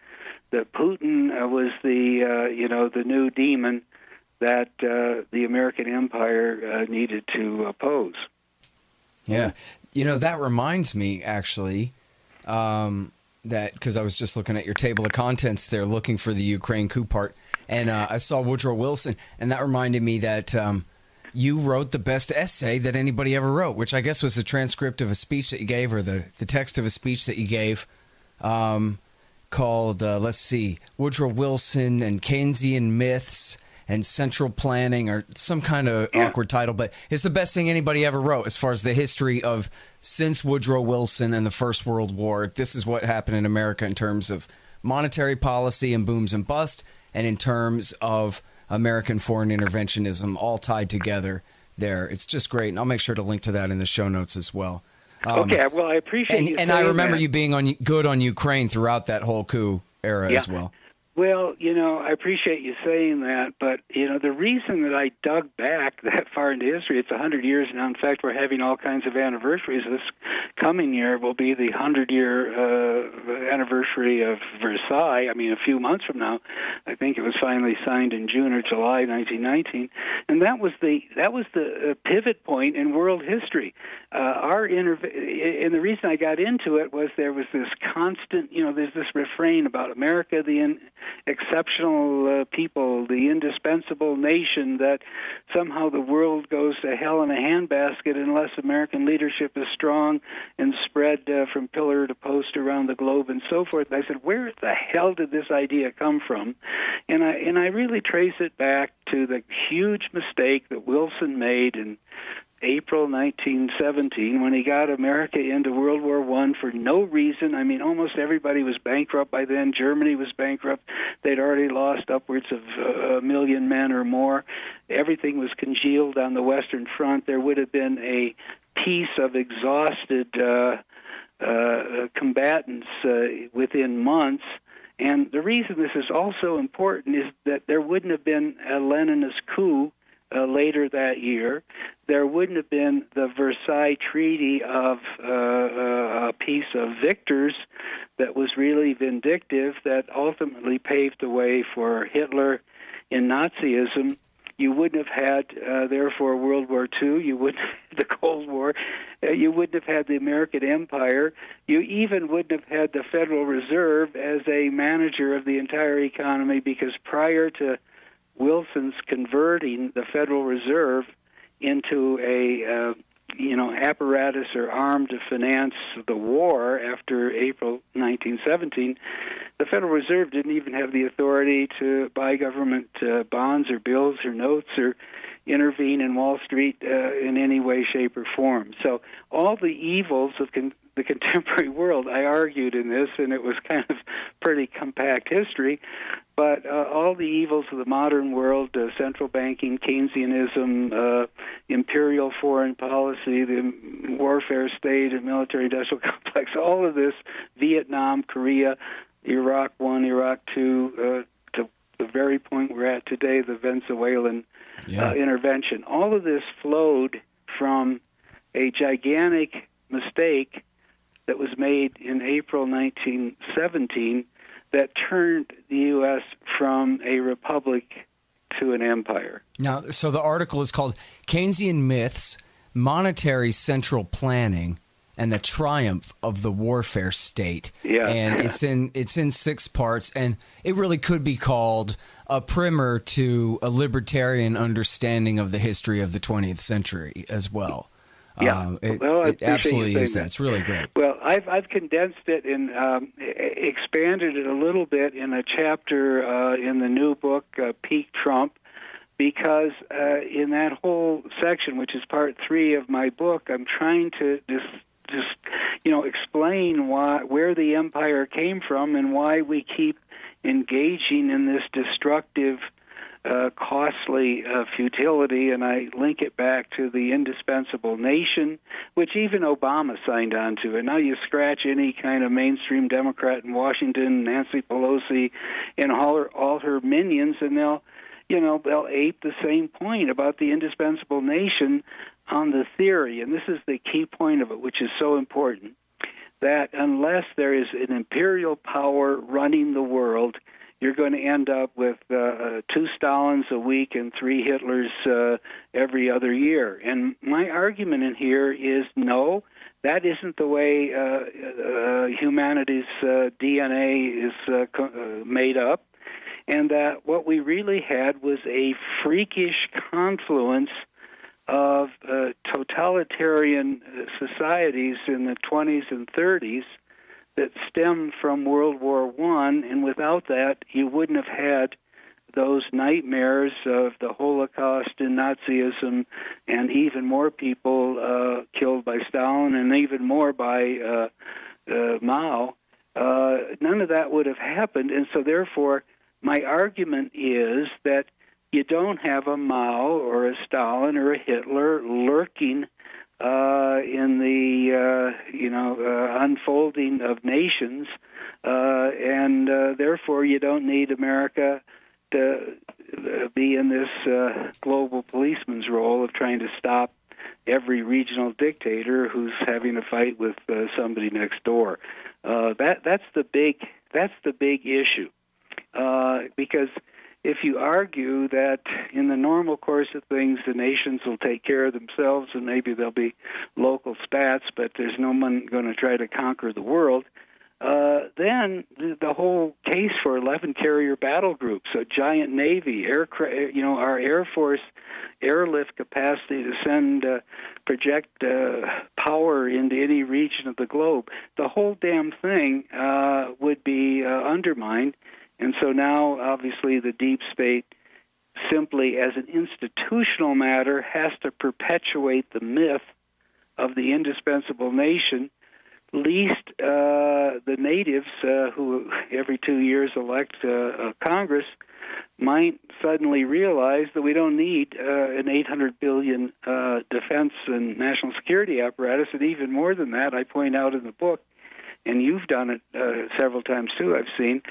that Putin was the new demon that the American empire needed to oppose. Yeah. That reminds me, actually, that because I was just looking at your table of contents there, looking for the Ukraine coup part, and I saw Woodrow Wilson, and that reminded me that you wrote the best essay that anybody ever wrote, which I guess was the transcript of a speech that you gave, or the text of a speech that you gave, called, Woodrow Wilson and Keynesian Myths and Central Planning, or some kind of awkward title, but it's the best thing anybody ever wrote as far as the history of since Woodrow Wilson and the First World War. This is what happened in America in terms of monetary policy and booms and bust, and in terms of American foreign interventionism, all tied together there. It's just great, and I'll make sure to link to that in the show notes as well. Okay, well, I appreciate you saying and I remember that. you being good on Ukraine throughout that whole coup era as well. Well, I appreciate you saying that, but, the reason that I dug back that far into history, it's 100 years now. In fact, we're having all kinds of anniversaries. This coming year will be the 100-year anniversary of Versailles. I mean, a few months from now. I think it was finally signed in June or July 1919. And that was the pivot point in world history. And the reason I got into it was there was this constant, there's this refrain about America, the exceptional people, the indispensable nation, that somehow the world goes to hell in a handbasket unless American leadership is strong and spread from pillar to post around the globe and so forth. And I said, where the hell did this idea come from? And I really trace it back to the huge mistake that Wilson made in April 1917, when he got America into World War I for no reason. I mean, almost everybody was bankrupt by then. Germany was bankrupt. They'd already lost upwards of 1 million men or more. Everything was congealed on the Western Front. There would have been a peace of exhausted combatants within months. And the reason this is also important is that there wouldn't have been a Leninist coup later that year. There wouldn't have been the Versailles Treaty of a peace of victors that was really vindictive, that ultimately paved the way for Hitler in Nazism. You wouldn't have had, therefore, World War II. You wouldn't have the Cold War. You wouldn't have had the American Empire. You even wouldn't have had the Federal Reserve as a manager of the entire economy, because prior to Wilson's converting the Federal Reserve into a apparatus or arm to finance the war after April 1917, the Federal Reserve didn't even have the authority to buy government bonds or bills or notes or intervene in Wall Street in any way, shape, or form. So all the evils of the contemporary world. I argued in this, and it was kind of pretty compact history, but all the evils of the modern world, central banking, Keynesianism, imperial foreign policy, the warfare state and military-industrial complex, all of this, Vietnam, Korea, Iraq I, Iraq II, to the very point we're at today, the Venezuelan intervention. All of this flowed from a gigantic mistake that was made in April 1917 that turned the U.S. from a republic to an empire. Now, so the article is called Keynesian Myths, Monetary Central Planning, and the Triumph of the Warfare State. Yeah. And it's in 6 parts, and it really could be called a primer to a libertarian understanding of the history of the 20th century as well. Yeah, it absolutely is that. It's really great. Well, I've condensed it and expanded it a little bit in a chapter in the new book, Peak Trump, because in that whole section, which is part 3 of my book, I'm trying to just explain where the empire came from and why we keep engaging in this destructive, costly futility, and I link it back to the indispensable nation, which even Obama signed on to. And now you scratch any kind of mainstream Democrat in Washington, Nancy Pelosi, and all her minions, and they'll ape the same point about the indispensable nation on the theory. And this is the key point of it, which is so important, that unless there is an imperial power running the world, you're going to end up with 2 Stalins a week and 3 Hitlers every other year. And my argument in here is no, that isn't the way humanity's DNA is made up, and that what we really had was a freakish confluence of totalitarian societies in the 20s and 30s that stemmed from World War I, and without that, you wouldn't have had those nightmares of the Holocaust and Nazism, and even more people killed by Stalin, and even more by Mao. None of that would have happened, and so therefore, my argument is that you don't have a Mao or a Stalin or a Hitler lurking in the unfolding of nations, and therefore you don't need America to be in this global policeman's role of trying to stop every regional dictator who's having a fight with somebody next door. That's the big issue, because if you argue that in the normal course of things the nations will take care of themselves and maybe there'll be local spats, but there's no one going to try to conquer the world, then the whole case for 11 carrier battle groups, a giant navy, our Air Force airlift capacity to send project power into any region of the globe, the whole damn thing would be undermined. And so now, obviously, the deep state simply, as an institutional matter, has to perpetuate the myth of the indispensable nation, lest the natives, who every 2 years elect a Congress, might suddenly realize that we don't need an $800 billion defense and national security apparatus, and even more than that, I point out in the book, and you've done it several times too, I've seen,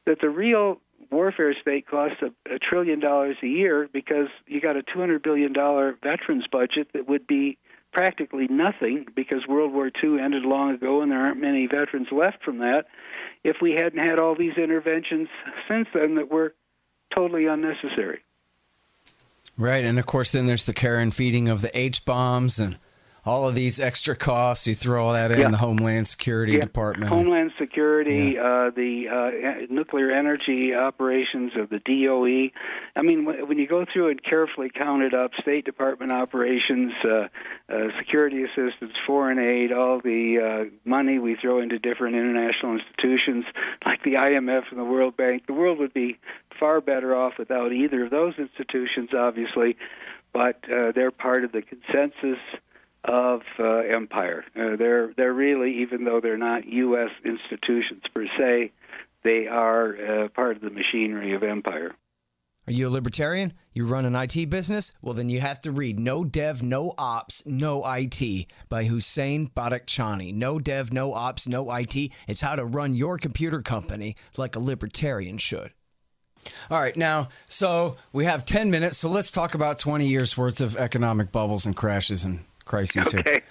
that the real warfare state costs $1 trillion a year because you got a $200 billion veterans budget that would be practically nothing because World War II ended long ago and there aren't many veterans left from that if we hadn't had all these interventions since then that were totally unnecessary. Right, and of course then there's the care and feeding of the H-bombs and all of these extra costs. You throw all that in the Homeland Security Department. Homeland Security, the nuclear energy operations of the DOE. I mean, when you go through and carefully count it up, State Department operations, security assistance, foreign aid, all the money we throw into different international institutions like the IMF and the World Bank, the world would be far better off without either of those institutions, obviously, but they're part of the consensus of empire. They're really, even though they're not U.S. institutions per se, they are part of the machinery of empire. Are you a libertarian? You run an IT business? Well, then you have to read No Dev, No Ops, No IT by Hussein Badakhshani. No Dev, No Ops, No IT. It's how to run your computer company like a libertarian should. All right, now, so we have 10 minutes, so let's talk about 20 years worth of economic bubbles and crashes and crises here.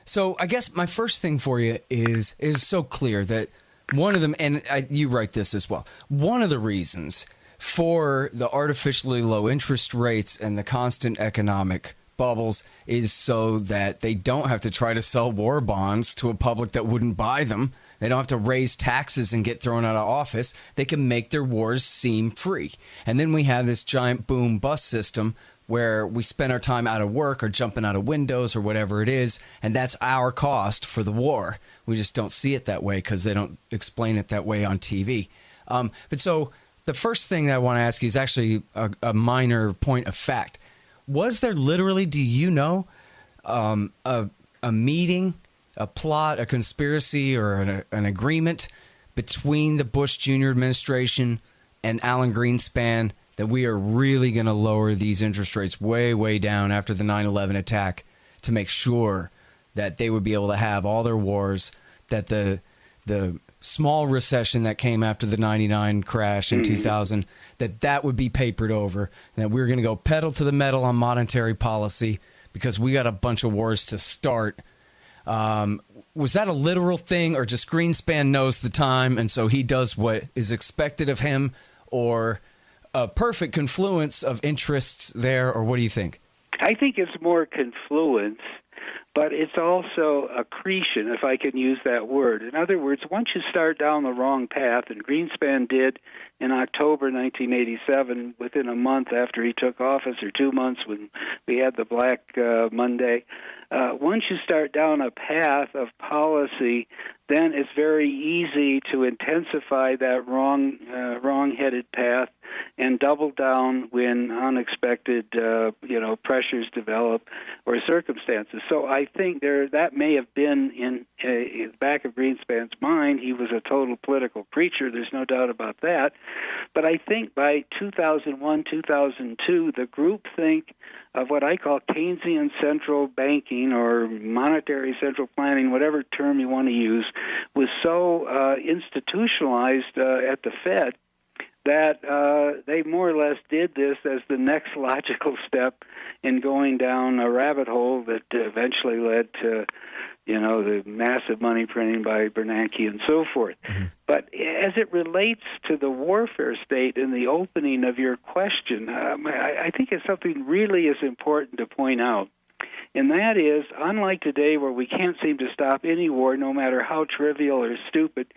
So I guess my first thing for you is so clear that one of them, and you write this as well, one of the reasons for the artificially low interest rates and the constant economic bubbles is so that they don't have to try to sell war bonds to a public that wouldn't buy them. They don't have to raise taxes and get thrown out of office. They can make their wars seem free. And then we have this giant boom bust system where we spend our time out of work or jumping out of windows or whatever it is, and that's our cost for the war. We just don't see it that way because they don't explain it that way on TV. But so the first thing that I want to ask you is actually a minor point of fact. Was there literally, do you know, a meeting, a plot, a conspiracy, or an agreement between the Bush Jr. administration and Alan Greenspan that we are really going to lower these interest rates way, way down after the 9/11 attack to make sure that they would be able to have all their wars, that the small recession that came after the 99 crash in 2000, that would be papered over, and that we were going to go pedal to the metal on monetary policy because we got a bunch of wars to start. Was that a literal thing, or just Greenspan knows the time and so he does what is expected of him, or a perfect confluence of interests there, or what do you think? I think it's more confluence, but it's also accretion, if I can use that word. In other words, once you start down the wrong path, and Greenspan did in October 1987, within a month after he took office, or 2 months when we had the Black Monday, once you start down a path of policy, then it's very easy to intensify that wrong-headed path and double down when unexpected, pressures develop or circumstances. So I think that may have been in the back of Greenspan's mind. He was a total political preacher. There's no doubt about that. But I think by 2001, 2002, the groupthink of what I call Keynesian central banking or monetary central planning, whatever term you want to use, was so institutionalized at the Fed that they more or less did this as the next logical step in going down a rabbit hole that eventually led to, the massive money printing by Bernanke and so forth. Mm-hmm. But as it relates to the warfare state in the opening of your question, I think it's something really is important to point out. And that is, unlike today where we can't seem to stop any war, no matter how trivial or stupid,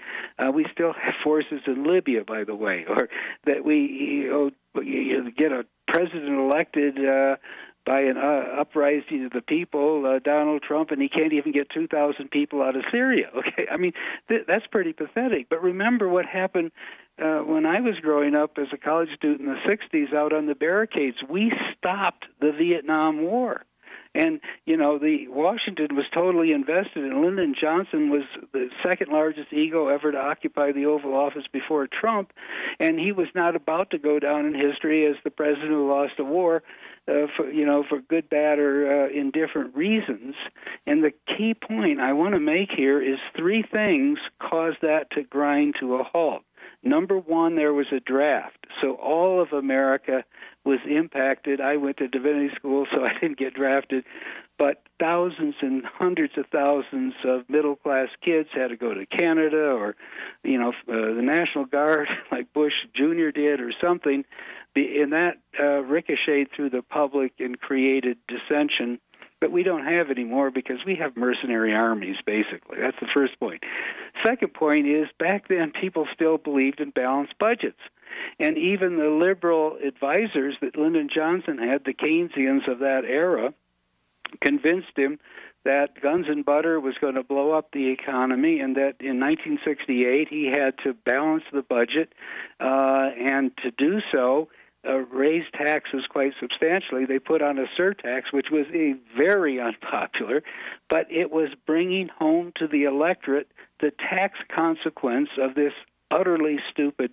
we still have forces in Libya, by the way, or that we get a president elected by an uprising of the people, Donald Trump, and he can't even get 2,000 people out of Syria. Okay, I mean, that's pretty pathetic. But remember what happened when I was growing up as a college student in the 60s out on the barricades. We stopped the Vietnam War. And, the Washington was totally invested, and Lyndon Johnson was the second largest ego ever to occupy the Oval Office before Trump, and he was not about to go down in history as the president who lost a war for good, bad, or indifferent reasons. And the key point I want to make here is three things caused that to grind to a halt. Number one, there was a draft. So all of America was impacted. I went to divinity school, so I didn't get drafted. But thousands and hundreds of thousands of middle-class kids had to go to Canada or, the National Guard, like Bush Jr. did or something. And that ricocheted through the public and created dissension. But we don't have anymore because we have mercenary armies, basically. That's the first point. Second point is, back then, people still believed in balanced budgets. And even the liberal advisors that Lyndon Johnson had, the Keynesians of that era, convinced him that guns and butter was going to blow up the economy, and that in 1968 he had to balance the budget, and to do so, raised taxes quite substantially. They put on a surtax, which was very unpopular, but it was bringing home to the electorate the tax consequence of this utterly stupid,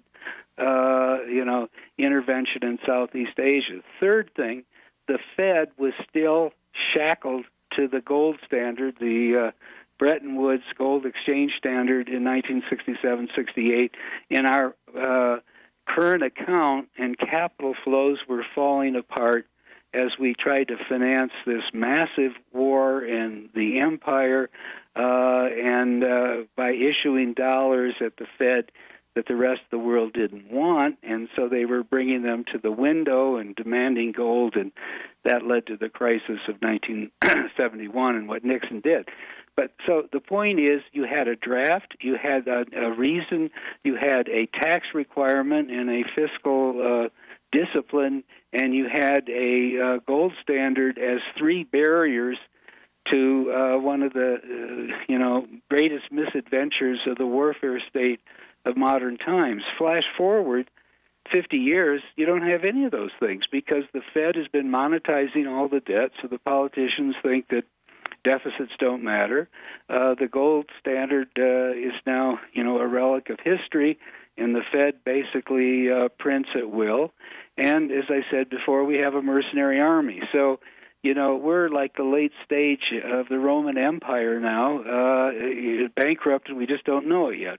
intervention in Southeast Asia. Third thing, the Fed was still shackled to the gold standard, the Bretton Woods gold exchange standard in 1967-68. In our current account, and capital flows were falling apart as we tried to finance this massive war in the empire, and by issuing dollars at the Fed that the rest of the world didn't want, and so they were bringing them to the window and demanding gold, and that led to the crisis of 1971 and what Nixon did. But so the point is, you had a draft, you had a reason, you had a tax requirement and a fiscal discipline, and you had a gold standard as three barriers to one of the greatest misadventures of the warfare state of modern times. Flash forward 50 years, you don't have any of those things because the Fed has been monetizing all the debt, so the politicians think that deficits don't matter. The gold standard is now, a relic of history, and the Fed basically prints at will. And as I said before, we have a mercenary army. So, we're like the late stage of the Roman Empire now, bankrupt, and we just don't know it yet.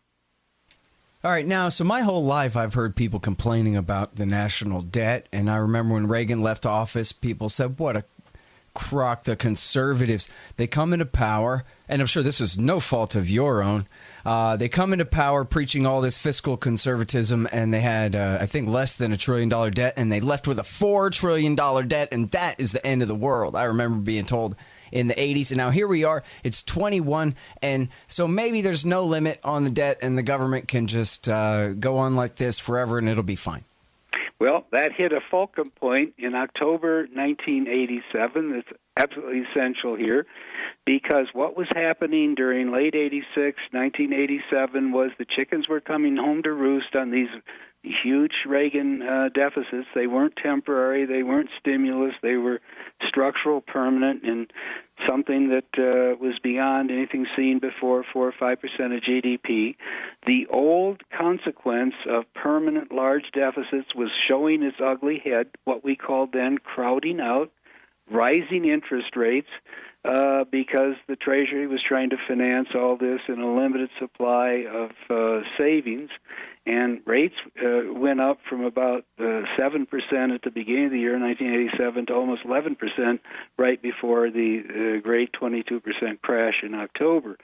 All right, now, so my whole life I've heard people complaining about the national debt, and I remember when Reagan left office, people said, what a crock, the conservatives. They come into power, and I'm sure this is no fault of your own, they come into power preaching all this fiscal conservatism, and they had, I think, less than $1 trillion debt, and they left with a $4 trillion debt, and that is the end of the world. I remember being told in the 80s, and now here we are, it's 21, and so maybe there's no limit on the debt, and the government can just go on like this forever, and it'll be fine. Well, that hit a fulcrum point in October 1987. It's absolutely essential here because what was happening during late 86, 1987 was the chickens were coming home to roost on these huge Reagan deficits. They weren't temporary. They weren't stimulus. They were structural, permanent, and something that was beyond anything seen before, 4 or 5% of GDP. The old consequence of permanent large deficits was showing its ugly head, what we called then crowding out, rising interest rates, because the Treasury was trying to finance all this in a limited supply of savings. And rates went up from about 7% at the beginning of the year, 1987, to almost 11% right before the great 22% crash in October.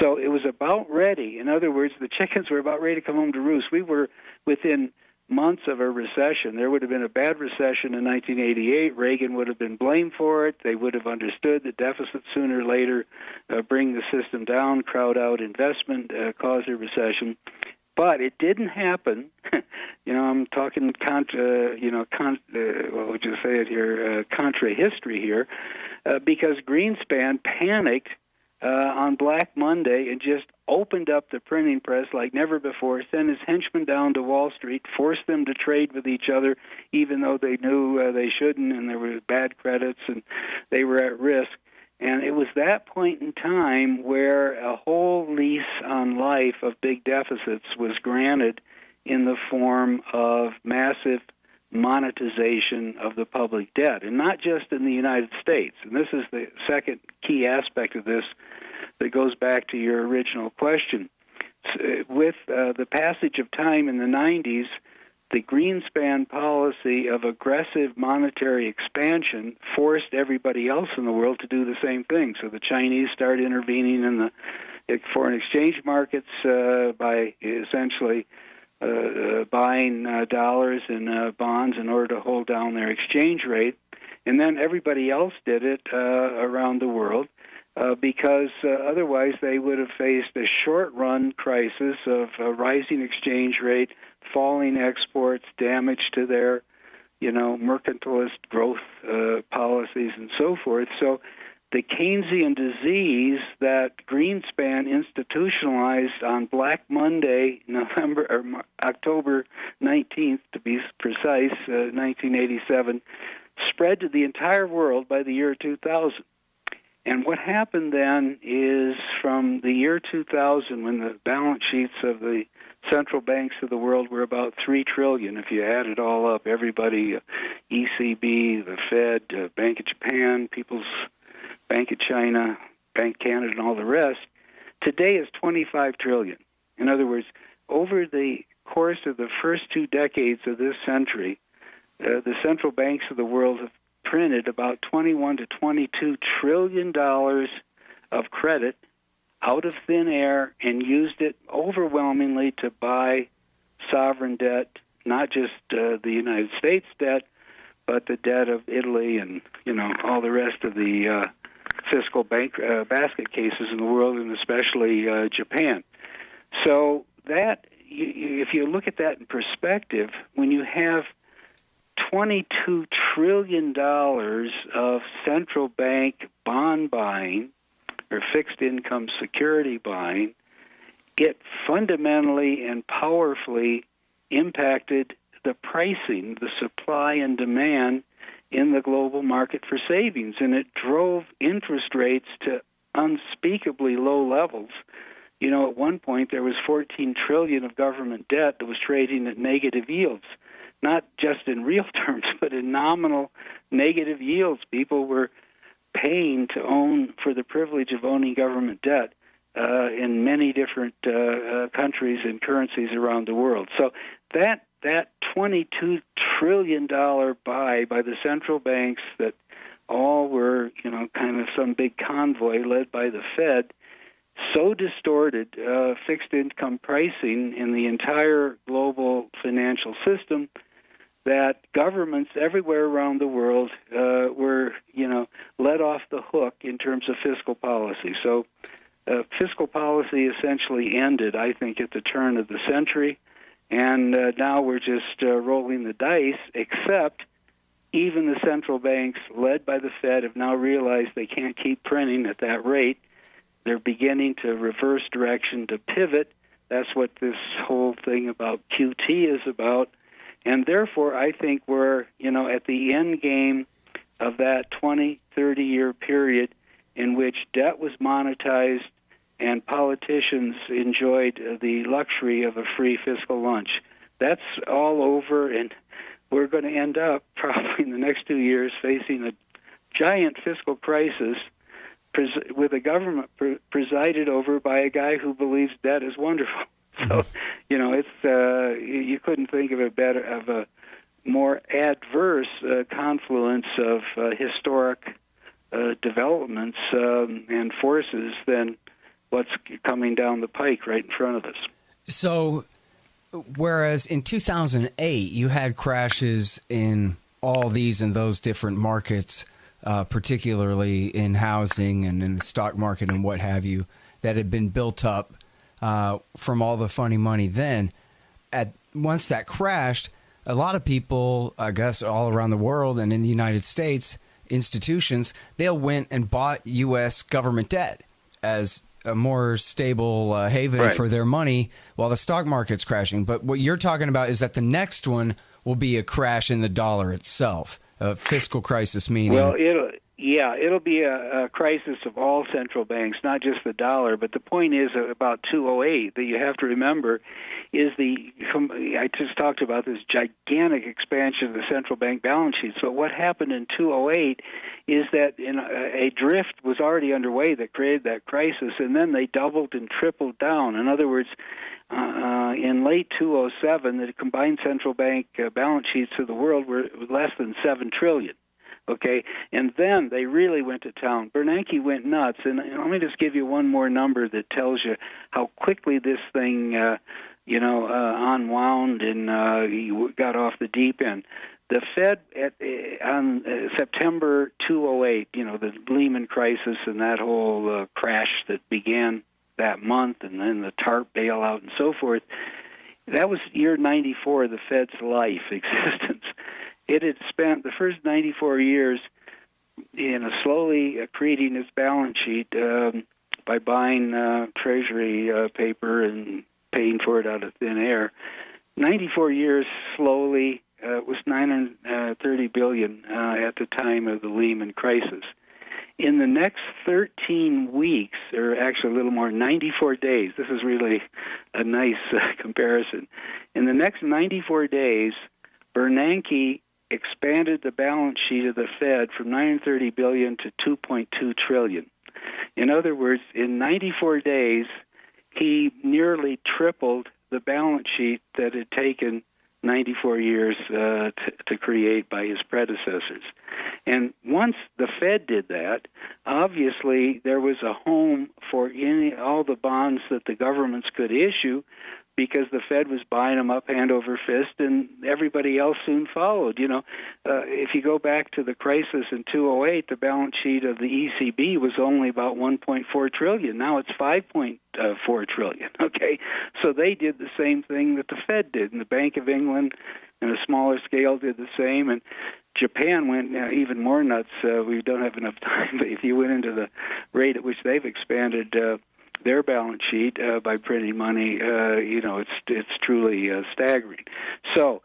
So it was about ready. In other words, the chickens were about ready to come home to roost. We were within months of a recession. There would have been a bad recession in 1988. Reagan would have been blamed for it. They would have understood that deficits sooner or later bring the system down, crowd out investment, cause a recession. But it didn't happen. I'm talking contra history here, because Greenspan panicked on Black Monday and just opened up the printing press like never before, sent his henchmen down to Wall Street, forced them to trade with each other, even though they knew they shouldn't, and there were bad credits and they were at risk. And it was that point in time where a whole lease on life of big deficits was granted in the form of massive monetization of the public debt, and not just in the United States. And this is the second key aspect of this that goes back to your original question. With the passage of time in the 90s, the Greenspan policy of aggressive monetary expansion forced everybody else in the world to do the same thing. So the Chinese started intervening in the foreign exchange markets by essentially buying dollars and bonds in order to hold down their exchange rate. And then everybody else did it around the world because otherwise they would have faced a short-run crisis of a rising exchange rate, falling exports, damage to their, mercantilist growth policies and so forth. So the Keynesian disease that Greenspan institutionalized on Black Monday, October 19th, to be precise, 1987, spread to the entire world by the year 2000. And what happened then is from the year 2000, when the balance sheets of the central banks of the world were about $3 trillion, if you add it all up, everybody, ECB, the Fed, Bank of Japan, People's Bank of China, Bank of Canada, and all the rest, today is $25 trillion. In other words, over the course of the first 2 decades of this century, the central banks of the world have printed about $21 to $22 trillion of credit out of thin air and used it overwhelmingly to buy sovereign debt, not just the United States debt, but the debt of Italy and all the rest of the fiscal basket cases in the world, and especially Japan. So that, if you look at that in perspective, when you have $22 trillion of central bank bond buying or fixed income security buying, it fundamentally and powerfully impacted the pricing, the supply and demand in the global market for savings, and it drove interest rates to unspeakably low levels. At one point there was $14 trillion of government debt that was trading at negative yields, not just in real terms, but in nominal negative yields. People were paying to own, for the privilege of owning government debt in many different countries and currencies around the world. So that $22 trillion buy by the central banks that all were, kind of some big convoy led by the Fed, so distorted fixed income pricing in the entire global financial system that governments everywhere around the world were, let off the hook in terms of fiscal policy. So fiscal policy essentially ended, I think, at the turn of the century, and now we're just rolling the dice, except even the central banks, led by the Fed, have now realized they can't keep printing at that rate. They're beginning to reverse direction, to pivot. That's what this whole thing about QT is about. And therefore, I think we're, at the end game of that 20, 30-year period in which debt was monetized and politicians enjoyed the luxury of a free fiscal lunch. That's all over, and we're going to end up probably in the next 2 years facing a giant fiscal crisis with a government presided over by a guy who believes debt is wonderful. So, it's you couldn't think of a more adverse confluence of historic developments and forces than what's coming down the pike right in front of us. So, whereas in 2008 you had crashes in all these and those different markets, particularly in housing and in the stock market and what have you, that had been built up from all the funny money then. Once that crashed, a lot of people, I guess, all around the world and in the United States, institutions, they went and bought U.S. government debt as a more stable haven for their money while the stock market's crashing. But what you're talking about is that the next one will be a crash in the dollar itself, a fiscal crisis, meaning... Well, it'll be a crisis of all central banks, not just the dollar. But the point is about 2008 that you have to remember is I just talked about this gigantic expansion of the central bank balance sheets. But what happened in 2008 is that a drift was already underway that created that crisis, and then they doubled and tripled down. In other words, in late 2007, the combined central bank balance sheets of the world were less than $7 trillion. Okay, and then they really went to town. Bernanke went nuts, and let me just give you one more number that tells you how quickly this thing, unwound and got off the deep end. The Fed on September 2008, the Lehman crisis and that whole crash that began that month, and then the TARP bailout and so forth. That was year 94 of the Fed's life existence. It had spent the first 94 years slowly creating its balance sheet by buying treasury paper and paying for it out of thin air. 94 years slowly. It was $930 billion at the time of the Lehman crisis. In the next 13 weeks, or actually a little more, 94 days, this is really a nice comparison. In the next 94 days, Bernanke expanded the balance sheet of the Fed from $930 billion to $2.2 trillion. In other words, in 94 days, he nearly tripled the balance sheet that had taken 94 years to create by his predecessors. And once the Fed did that, obviously there was a home for all the bonds that the governments could issue, because the Fed was buying them up hand over fist, and everybody else soon followed. If you go back to the crisis in 2008, the balance sheet of the ECB was only about $1.4 trillion. Now it's $5.4 trillion. Okay, so they did the same thing that the Fed did, and the Bank of England, on a smaller scale, did the same, and Japan went even more nuts. We don't have enough time, but if you went into the rate at which they've expanded their balance sheet by printing money, it's truly staggering. So,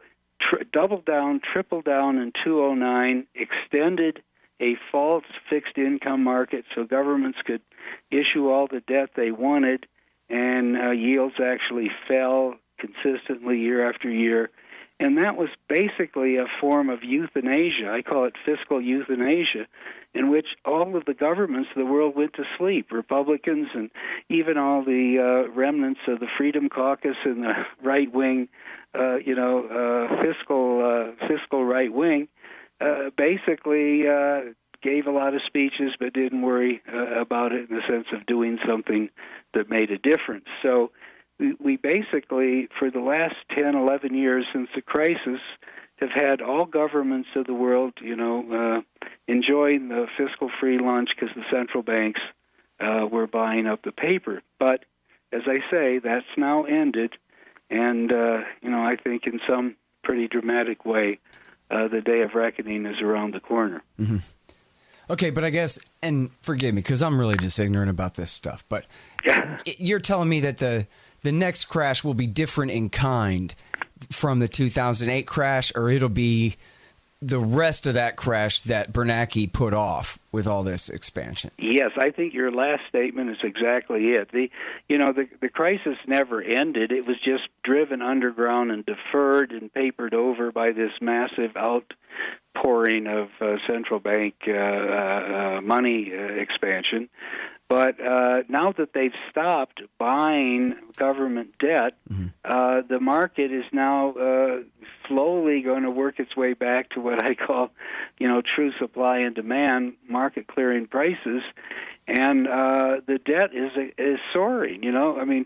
double down, triple down in 2009, extended a false fixed income market so governments could issue all the debt they wanted, and yields actually fell consistently year after year. And that was basically a form of euthanasia. I call it fiscal euthanasia, in which all of the governments of the world went to sleep. Republicans and even all the remnants of the Freedom Caucus and the right-wing, fiscal right-wing, basically gave a lot of speeches but didn't worry about it in the sense of doing something that made a difference. So we basically, for the last 10, 11 years since the crisis, have had all governments of the world, enjoying the fiscal free lunch because the central banks were buying up the paper. But, as I say, that's now ended, and, I think in some pretty dramatic way, the day of reckoning is around the corner. Mm-hmm. Okay, but I guess, and forgive me, because I'm really just ignorant about this stuff, but you're telling me that the next crash will be different in kind from the 2008 crash, or it'll be the rest of that crash that Bernanke put off with all this expansion? Yes, I think your last statement is exactly it. The crisis never ended. It was just driven underground and deferred and papered over by this massive outpouring of central bank money expansion. But now that they've stopped buying government debt, the market is now slowly going to work its way back to what I call, true supply and demand, market clearing prices. And the debt is soaring.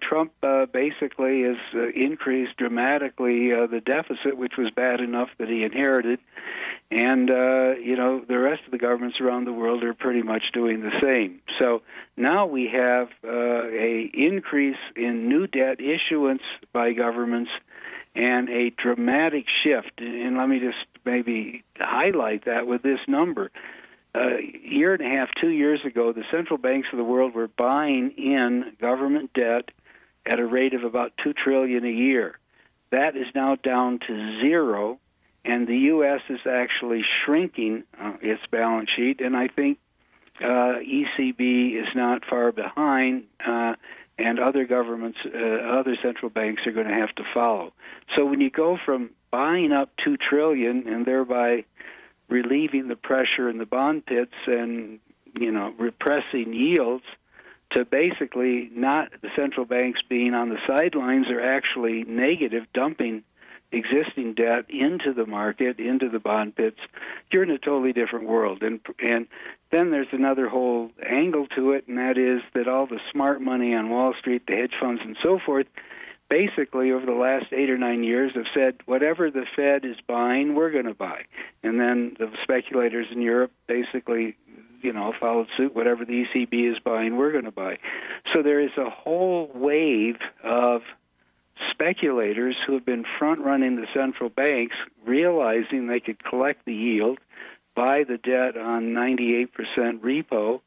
Trump basically has increased dramatically the deficit, which was bad enough that he inherited. And, the rest of the governments around the world are pretty much doing the same. So now we have a increase in new debt issuance by governments and a dramatic shift. And let me just maybe highlight that with this number. A year and a half, 2 years ago, the central banks of the world were buying in government debt at a rate of about $2 trillion a year. That is now down to zero, and the U.S. is actually shrinking its balance sheet, and I think ECB is not far behind, and other governments, other central banks are going to have to follow. So when you go from buying up $2 trillion and thereby relieving the pressure in the bond pits and, repressing yields, to basically not the central banks being on the sidelines or actually negative, dumping existing debt into the market, into the bond pits, you're in a totally different world. And then there's another whole angle to it, and that is that all the smart money on Wall Street, the hedge funds and so forth, basically over the last 8 or 9 years have said, whatever the Fed is buying, we're going to buy. And then the speculators in Europe basically, followed suit. Whatever the ECB is buying, we're going to buy. So there is a whole wave of speculators who have been front-running the central banks, realizing they could collect the yield buy the debt on 98% repo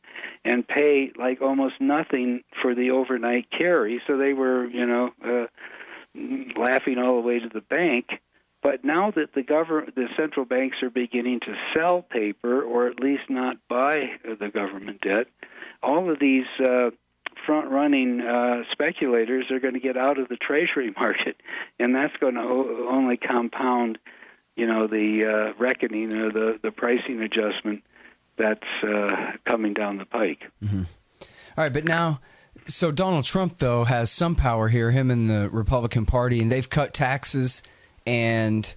and pay like almost nothing for the overnight carry. So they were, laughing all the way to the bank. But now that the central banks are beginning to sell paper, or at least not buy the government debt, all of these front-running speculators are going to get out of the Treasury market, and that's going to only compound, the reckoning or the pricing adjustment that's coming down the pike. Mm-hmm. All right, but now, so Donald Trump, though, has some power here, him and the Republican Party, and they've cut taxes, and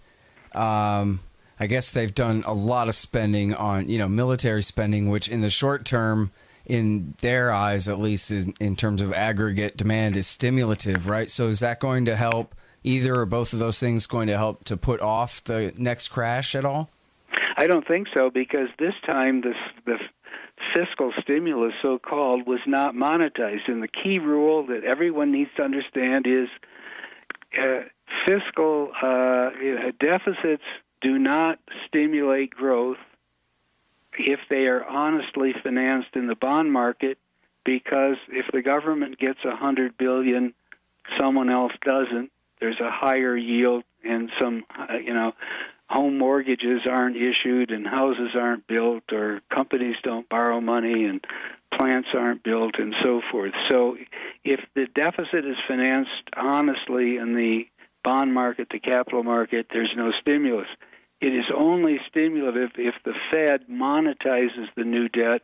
I guess they've done a lot of spending on, military spending, which in the short term, in their eyes at least, in terms of aggregate demand, is stimulative, right? So is that going to help, either or both of those things going to help to put off the next crash at all? I don't think so, because this time the fiscal stimulus, so-called, was not monetized. And the key rule that everyone needs to understand is fiscal deficits do not stimulate growth if they are honestly financed in the bond market, because if the government gets $100 billion, someone else doesn't, there's a higher yield, and some, home mortgages aren't issued and houses aren't built, or companies don't borrow money and plants aren't built, and so forth. So if the deficit is financed honestly in the bond market, the capital market, there's no stimulus. It is only stimulative if the Fed monetizes the new debt,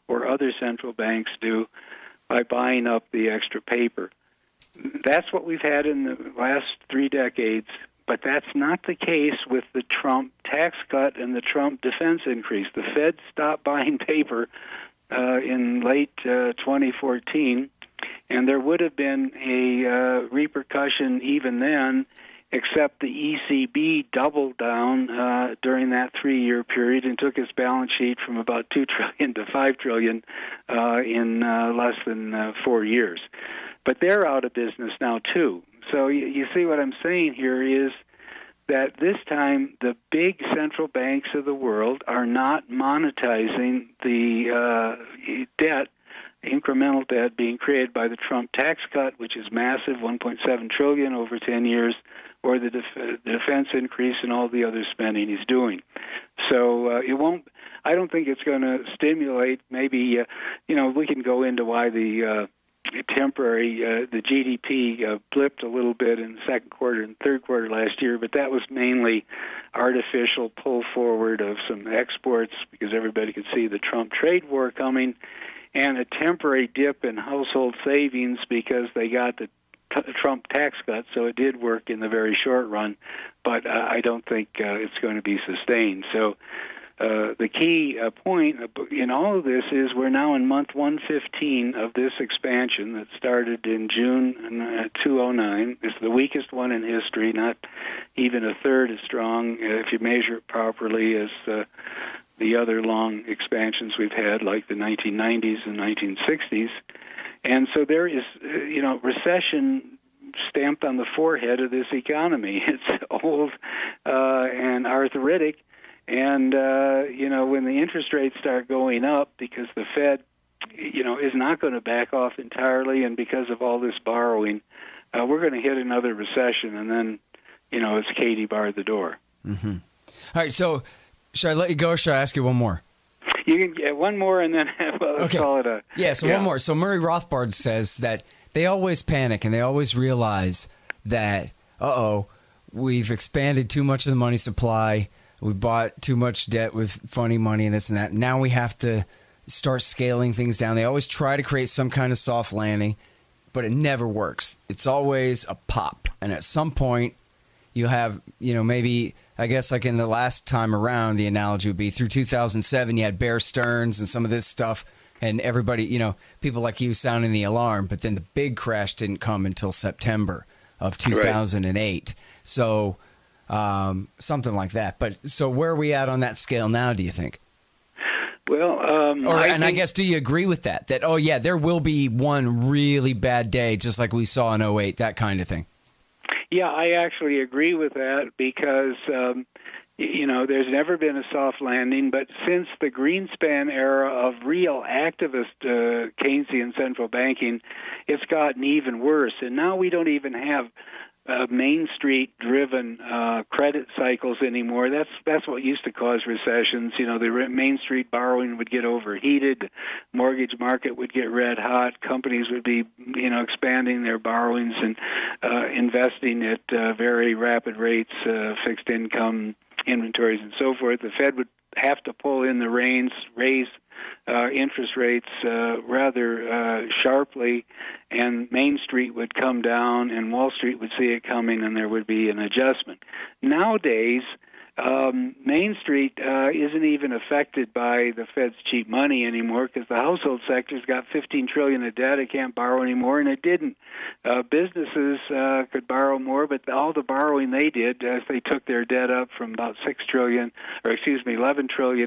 or other central banks do, by buying up the extra paper. That's what we've had in the last 3 decades, but that's not the case with the Trump tax cut and the Trump defense increase. The Fed stopped buying paper in late 2014, and there would have been a repercussion even then, except the ECB doubled down during that 3-year period and took its balance sheet from about $2 trillion to $5 trillion in less than 4 years. But they're out of business now, too. So you see what I'm saying here is that this time the big central banks of the world are not monetizing the debt, incremental debt being created by the Trump tax cut, which is massive, $1.7 trillion over 10 years, or the defense increase and all the other spending he's doing. So it won't. I don't think it's going to stimulate. Maybe we can go into why the the GDP blipped a little bit in the second quarter and third quarter last year, but that was mainly artificial pull forward of some exports because everybody could see the Trump trade war coming, and a temporary dip in household savings because they got the Trump tax cut, so it did work in the very short run, but I don't think it's going to be sustained. So the key point in all of this is we're now in month 115 of this expansion that started in June 2009. It's the weakest one in history, not even a third as strong if you measure it properly as the other long expansions we've had, like the 1990s and 1960s. And so there is, recession stamped on the forehead of this economy. It's old and arthritic. And, when the interest rates start going up because the Fed, is not going to back off entirely, and because of all this borrowing, we're going to hit another recession, and then, it's Katie barred the door. Mm-hmm. All right, so should I let you go, or should I ask you one more? You can get one more, and then let's call it a... One more. So Murray Rothbard says that they always panic, and they always realize that, we've expanded too much of the money supply, we bought too much debt with funny money and this and that. Now we have to start scaling things down. They always try to create some kind of soft landing, but it never works. It's always a pop. And at some point, you'll have, maybe, I guess like in the last time around, the analogy would be through 2007, you had Bear Stearns and some of this stuff, and everybody, people like you sounding the alarm, but then the big crash didn't come until September of 2008. Right. So... something like that. But so where are we at on that scale now, do you think? Well, I guess, do you agree with that? That, there will be one really bad day, just like we saw in 2008, that kind of thing. Yeah, I actually agree with that because, there's never been a soft landing, but since the Greenspan era of real activist Keynesian central banking, it's gotten even worse. And now we don't even have Main Street-driven credit cycles anymore. That's what used to cause recessions. The Main Street borrowing would get overheated, mortgage market would get red hot, companies would be, expanding their borrowings and investing at very rapid rates, fixed income inventories and so forth. The Fed would have to pull in the reins, raise interest rates rather sharply, and Main Street would come down and Wall Street would see it coming, and there would be an adjustment. Nowadays, Main Street isn't even affected by the Fed's cheap money anymore because the household sector's got $15 trillion of debt. It can't borrow anymore, and it didn't. Businesses could borrow more, but all the borrowing they did, as they took their debt up from about $11 trillion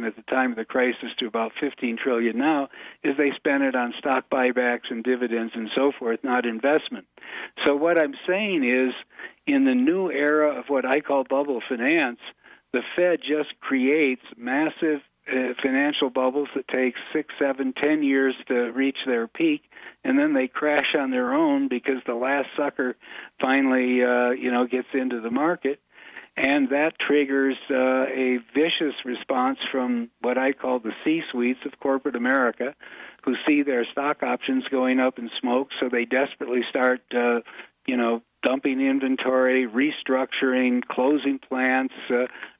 at the time of the crisis to about $15 trillion now, is they spent it on stock buybacks and dividends and so forth, not investment. So what I'm saying is, in the new era of what I call bubble finance, the Fed just creates massive financial bubbles that take 6, 7, 10 years to reach their peak, and then they crash on their own because the last sucker finally, gets into the market, and that triggers a vicious response from what I call the C-suites of corporate America, who see their stock options going up in smoke, so they desperately start, dumping inventory, restructuring, closing plants,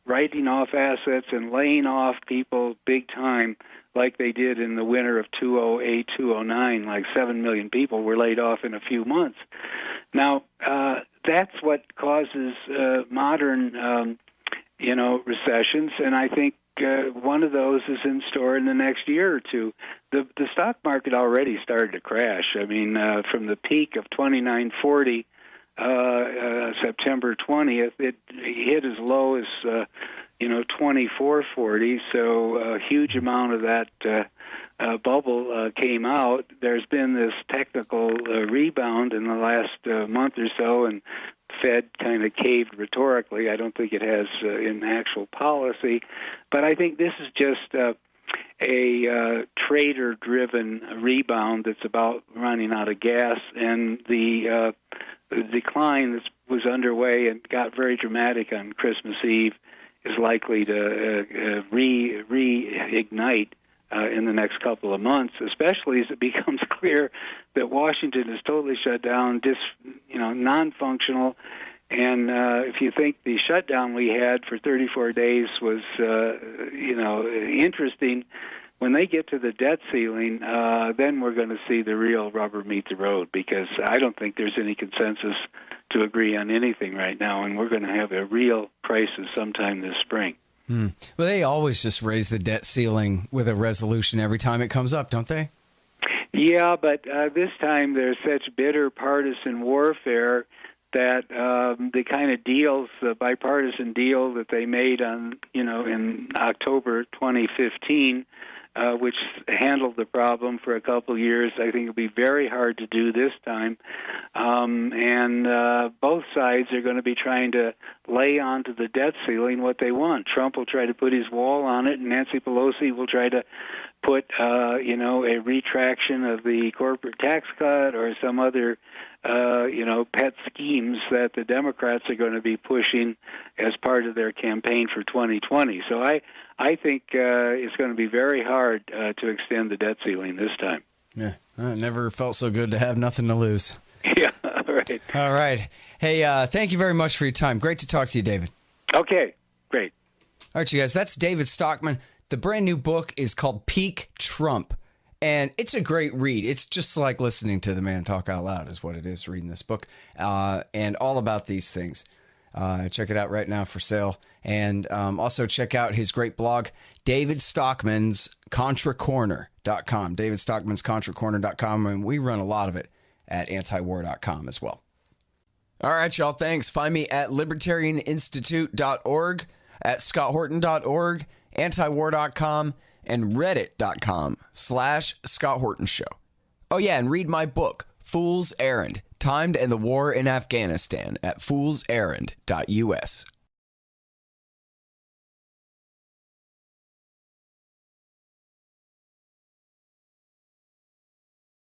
writing off assets, and laying off people big time, like they did in the winter of 2008, 2009. Like 7 million people were laid off in a few months. Now, that's what causes modern, recessions, and I think one of those is in store in the next year or two. The stock market already started to crash. I mean, from the peak of 2940, September 20th, it hit as low as 2440. So a huge amount of that bubble came out. There's been this technical rebound in the last month or so, and Fed kind of caved rhetorically. I don't think it has in actual policy, but I think this is just a trader-driven rebound that's about running out of gas, and the decline that was underway and got very dramatic on Christmas Eve is likely to reignite in the next couple of months, especially as it becomes clear that Washington is totally shut down, non-functional. And if you think the shutdown we had for 34 days was, interesting, when they get to the debt ceiling, then we're going to see the real rubber meet the road, because I don't think there's any consensus to agree on anything right now, and we're going to have a real crisis sometime this spring. Well, they always just raise the debt ceiling with a resolution every time it comes up, don't they? Yeah, but this time there's such bitter partisan warfare that the kind of deals, the bipartisan deal that they made on, in October 2015, which handled the problem for a couple of years, I think it'll be very hard to do this time. And both sides are going to be trying to lay onto the debt ceiling what they want. Trump will try to put his wall on it, and Nancy Pelosi will try to put, a retraction of the corporate tax cut or some other, pet schemes that the Democrats are going to be pushing as part of their campaign for 2020. So I think it's going to be very hard to extend the debt ceiling this time. Yeah, it never felt so good to have nothing to lose. Yeah, all right. All right. Hey, thank you very much for your time. Great to talk to you, David. Okay, great. All right, you guys, that's David Stockman. The brand new book is called Peak Trump, and it's a great read. It's just like listening to the man talk out loud is what it is, reading this book, and all about these things. Check it out right now for sale. And also check out his great blog, David Stockman's ContraCorner.com. David Stockman's ContraCorner.com, and we run a lot of it at antiwar.com as well. All right, y'all, thanks. Find me at libertarianinstitute.org, at scotthorton.org, antiwar.com, and reddit.com/Scott Horton Show. Oh, yeah, and read my book, Fool's Errand, Time to End the War in Afghanistan, at foolserrand.us.